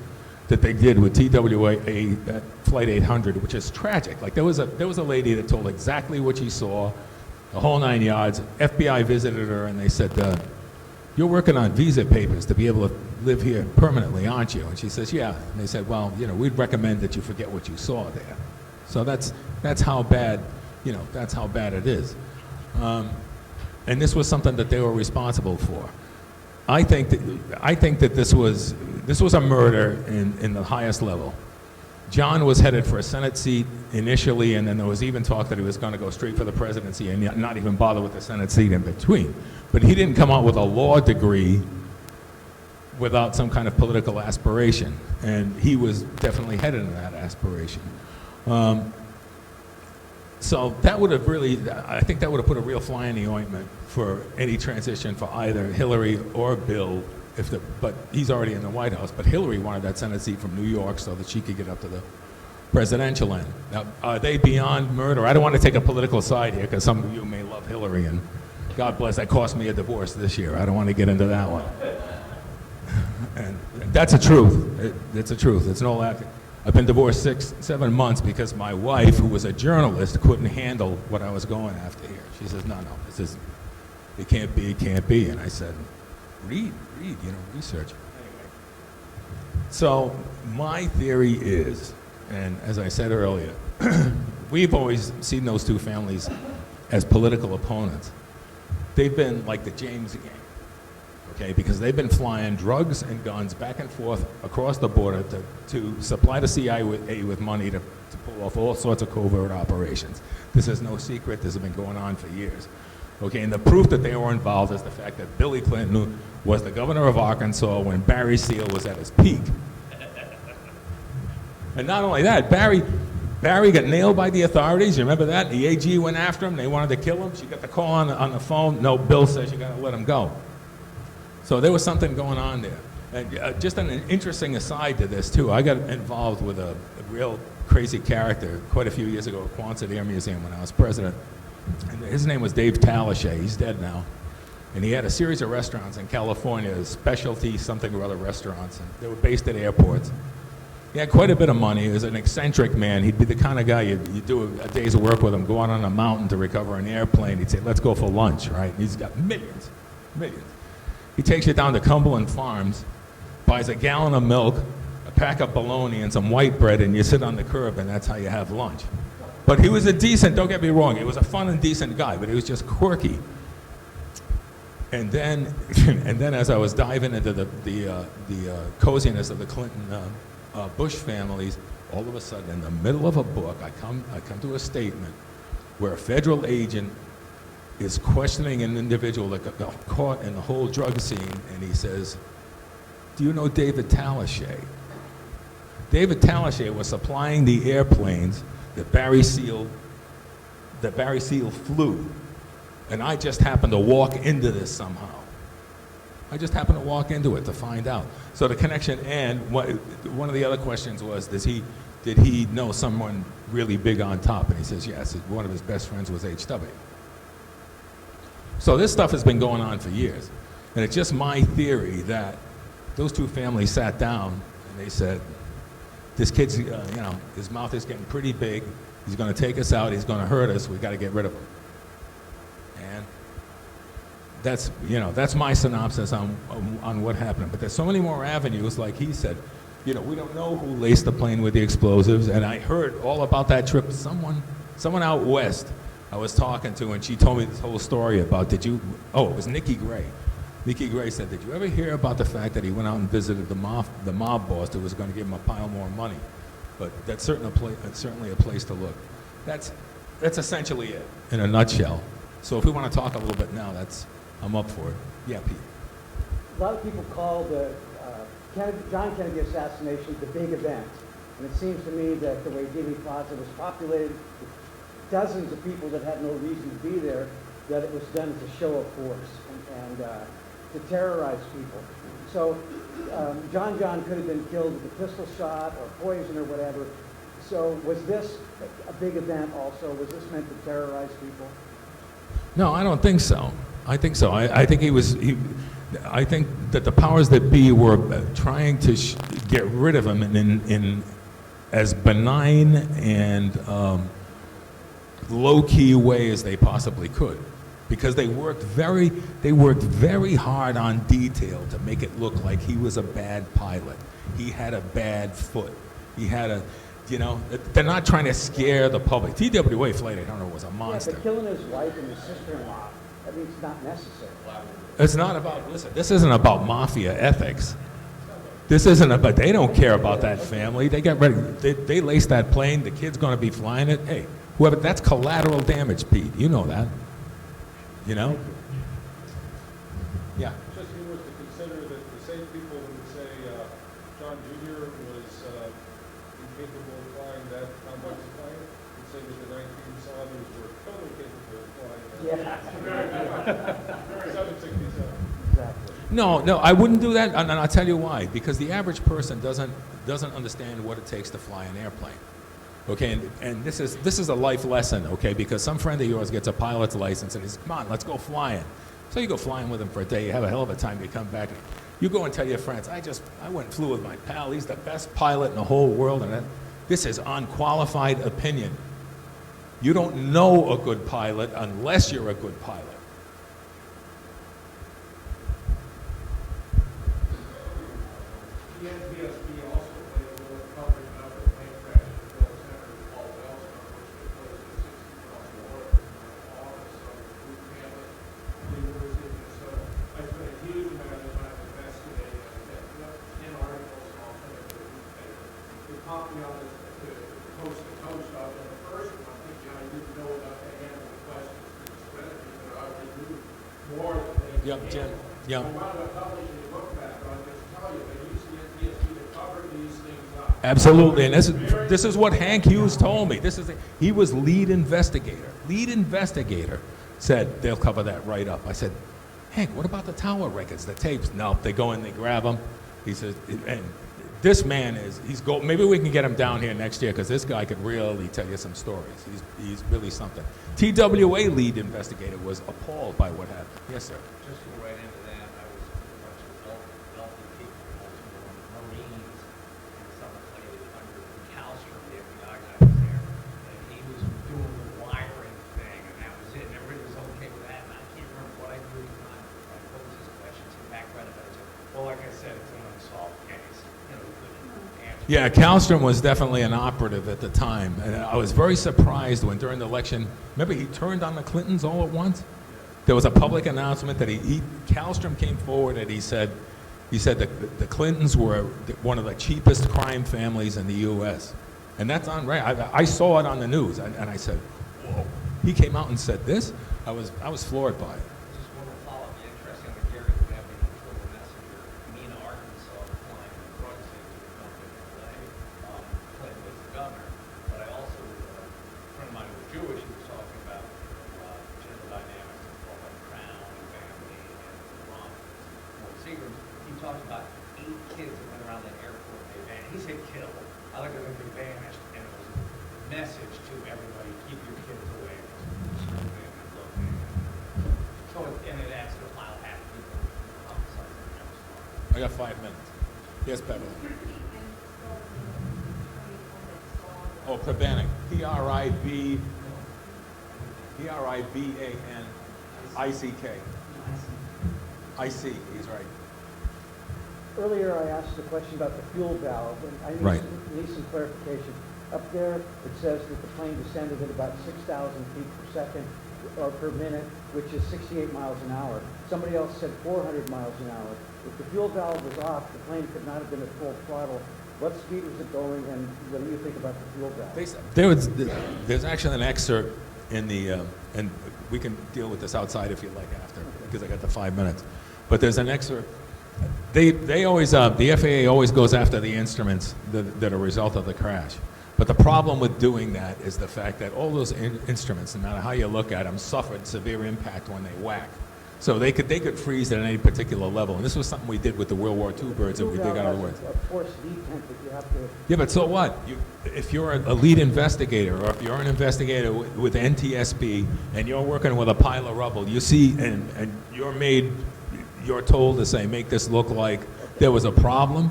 that they did with TWA Flight 800, which is tragic. Like there was a lady that told exactly what she saw, the whole 9 yards. FBI visited her and they said, "You're working on visa papers to be able to live here permanently, aren't you?" And she says, "Yeah." And they said, "Well, we'd recommend that you forget what you saw there." So that's how bad, that's how bad it is. And this was something that they were responsible for. I think that this was a murder in the highest level. John was headed for a Senate seat initially, and then there was even talk that he was going to go straight for the presidency and not even bother with the Senate seat in between. But he didn't come out with a law degree without some kind of political aspiration, and he was definitely headed in that aspiration. So that would have I think that would have put a real fly in the ointment for any transition for either Hillary or Bill, but he's already in the White House. But Hillary wanted that Senate seat from New York so that she could get up to the presidential end. Now, are they beyond murder? I don't want to take a political side here because some of you may love Hillary, and God bless, that cost me a divorce this year. I don't want to get into that one. And that's the truth. It's the truth. It's no acting. I've been divorced 7 months because my wife, who was a journalist, couldn't handle what I was going after here. She says, no, it can't be. And I said, read, research. Anyway. So my theory is, and as I said earlier, we've always seen those two families as political opponents. They've been like the James gang. Okay, because they've been flying drugs and guns back and forth across the border to supply the CIA with money to pull off all sorts of covert operations. This is no secret. This has been going on for years. Okay, and the proof that they were involved is the fact that Billy Clinton was the governor of Arkansas when Barry Seal was at his peak. And not only that, Barry got nailed by the authorities. You remember that? The AG went after him. They wanted to kill him. She got the call on the phone. No, Bill says you got to let him go. So there was something going on there. And just an interesting aside to this, too, I got involved with a real crazy character quite a few years ago at Quonset Air Museum when I was president. And his name was Dave Talashe. He's dead now. And he had a series of restaurants in California, specialty something or other restaurants. And they were based at airports. He had quite a bit of money. He was an eccentric man. He'd be the kind of guy you'd do a day's work with him, go out on a mountain to recover an airplane. He'd say, let's go for lunch, right? And he's got millions. He takes you down to Cumberland Farms, buys a gallon of milk, a pack of bologna, and some white bread, and you sit on the curb, and that's how you have lunch. But he was don't get me wrong, he was a fun and decent guy, but he was just quirky. And then as I was diving into the coziness of the Clinton Bush families, all of a sudden, in the middle of a book, I come to a statement where a federal agent is questioning an individual that got caught in the whole drug scene, and he says, "Do you know David Talashe?" David Talashe was supplying the airplanes that Barry Seal flew, and I just happened to walk into this somehow. I just happened to walk into it to find out. So the connection, and one of the other questions was, did he know someone really big on top? And he says, yes, one of his best friends was H.W. So this stuff has been going on for years. And it's just my theory that those two families sat down and they said, this kid's, his mouth is getting pretty big. He's going to take us out. He's going to hurt us. We got to get rid of him. And that's my synopsis on what happened. But there's so many more avenues, like he said. We don't know who laced the plane with the explosives. And I heard all about that trip. Someone out west I was talking to, and she told me this whole story about, it was Nikki Gray. Nikki Gray said, did you ever hear about the fact that he went out and visited the mob boss that was going to give him a pile more money? But that's certainly a place to look. That's essentially it in a nutshell. So if we want to talk a little bit now, I'm up for it. Yeah, Pete. A lot of people call the John Kennedy assassination the big event. And it seems to me that the way Dealey Plaza was populated with dozens of people that had no reason to be there, that it was done as a show of force. And to terrorize people. So John could have been killed with a pistol shot or poison or whatever. So was this a big event also? Was this meant to terrorize people? No, I don't think so. I think so. I think I think that the powers that be were trying to get rid of him in as benign and low-key way as they possibly could, because they worked very hard on detail to make it look like he was a bad pilot. He had a bad foot. He had a, you know, they're not trying to scare the public. TWA Flight 800 was a monster. Yeah, but killing his wife and his sister-in-law, I mean, it's not necessary. It's not about, listen, this isn't about mafia ethics. This isn't about, they don't care about that family. They get ready, they lace that plane, the kid's gonna be flying it. Hey, whoever, that's collateral damage, Pete. You know that. You know? Yeah. Just he was to consider that the same people who would say John Jr. was incapable of flying that complex plane would say that the 19 Saunders were totally capable of flying that. Yeah. 767. Exactly. No, I wouldn't do that, and I'll tell you why. Because the average person doesn't understand what it takes to fly an airplane. Okay, and this is a life lesson, okay? Because some friend of yours gets a pilot's license and he says, come on, let's go flying. So you go flying with him for a day, you have a hell of a time, you come back, you go and tell your friends, I went and flew with my pal, he's the best pilot in the whole world, and this is unqualified opinion. You don't know a good pilot unless you're a good pilot. The NTSB also played a role in covering up the plane crash in Bill Center in Paul Wellstone, which took place at 60 miles north of August on the Duke campus, University of Minnesota. I spent a huge amount of time investigating it. I had 10 articles in alternative newspaper. It popped me on the coast to coast of it. The first one, I'm thinking I didn't know enough to handle the questions to Discrepancies, but I already knew more than they could Yep, Jim. handle. Yep. I wound up publishing a book back, but I'll just tell you, they use the NTSB to cover these things up. Absolutely, and this is what Hank Hughes told me. He was lead investigator. Lead investigator said they'll cover that right up. I said, Hank, what about the tower records, the tapes? No, they go in, they grab them. He says, and this man maybe we can get him down here next year, because this guy could really tell you some stories. He's really something. TWA lead investigator was appalled by what happened. Yes, sir. Just to go right into that, I was with a bunch of wealthy people, multiple Marines, and someone played under Calstrom, the FBI guy was there, and he was doing the wiring thing, and that was it, and everybody was okay with that, and I can't remember what I do on. I posed his questions, he back right about it. Well, like I said, it's an unsolved case. You know, we couldn't answer. Yeah, Calstrom was definitely an operative at the time. And I was very surprised when during the election, remember he turned on the Clintons all at once? There was a public announcement that Calstrom came forward and he said that the Clintons were one of the cheapest crime families in the U.S. And that's on record. I saw it on the news, and I said, whoa. He came out and said this? I was floored by it. Just one more follow-up, interesting that Gary would have been a Twitter messenger, Mena, Arkansas, flying the drugs into the company in LA. Clinton was the governor, but I also, a friend of mine who was Jewish, he was talking about gender dynamics and all about Crown and family and Ron. He talked about 8 kids that went around that airport and they vanished. He said kill. I looked at them, they vanished, and it was a message to everybody, keep your kids away from smoking and looking. So, and it adds to the pile of happy people publicizing that. I got 5 minutes. Yes, Beverly. Oh, Prebanning. P-R-I-B-A-N-I-C-K. I see, he's right. Earlier, I asked a question about the fuel valve, and I Right. need some clarification. Up there, it says that the plane descended at about 6,000 feet per second, or per minute, which is 68 miles an hour. Somebody else said 400 miles an hour. If the fuel valve was off, the plane could not have been at full throttle. What speed was it going, and what do you think about the fuel valve? There's actually an excerpt in the, and we can deal with this outside if you like after, because I got the 5 minutes. But there's an excerpt. They always, the FAA always goes after the instruments that are a result of the crash. But the problem with doing that is the fact that all those instruments, no matter how you look at them, suffered severe impact when they whack. So they could freeze at any particular level. And this was something we did with the World War II birds that we dig out of the woods. A force detent that you have to. Yeah, but so what? If you're a lead investigator, or if you're an investigator with NTSB, and you're working with a pile of rubble, you see, and you're told to say, make this look like there was a problem.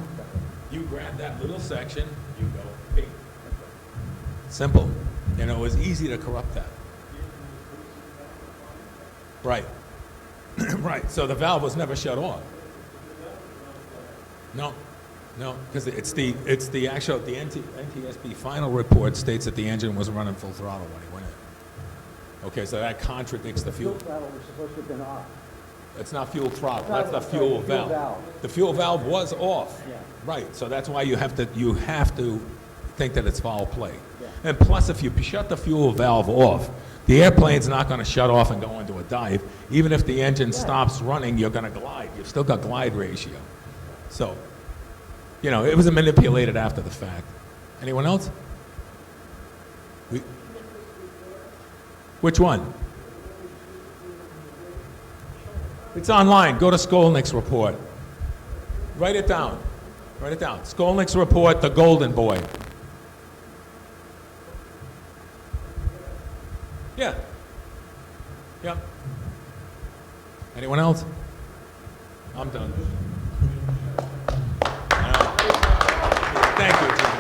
You grab that little section, you go, hey. Simple. You know, it was easy to corrupt that. Right. Right. So the valve was never shut off. No, because it's the NTSB final report states that the engine was running full throttle when he went in. Okay, so that contradicts the fuel. Fuel throttle was supposed to have been off. It's not fuel throttle. Throttle, That's the sorry, fuel fuel valve. valve. The fuel valve was off. Yeah. Right. So that's why you have to think that it's foul play. Yeah. And plus, if you shut the fuel valve off, the airplane's not going to shut off and go into a dive. Even if the engine stops running, you're going to glide. You've still got glide ratio. So, you know, it was manipulated after the fact. Anyone else? Which one? It's online. Go to Skolnick's report. Write it down. Write it down. Skolnick's report, The Golden Boy. Yeah. Yep. Anyone else? I'm done. Thank you, Jim.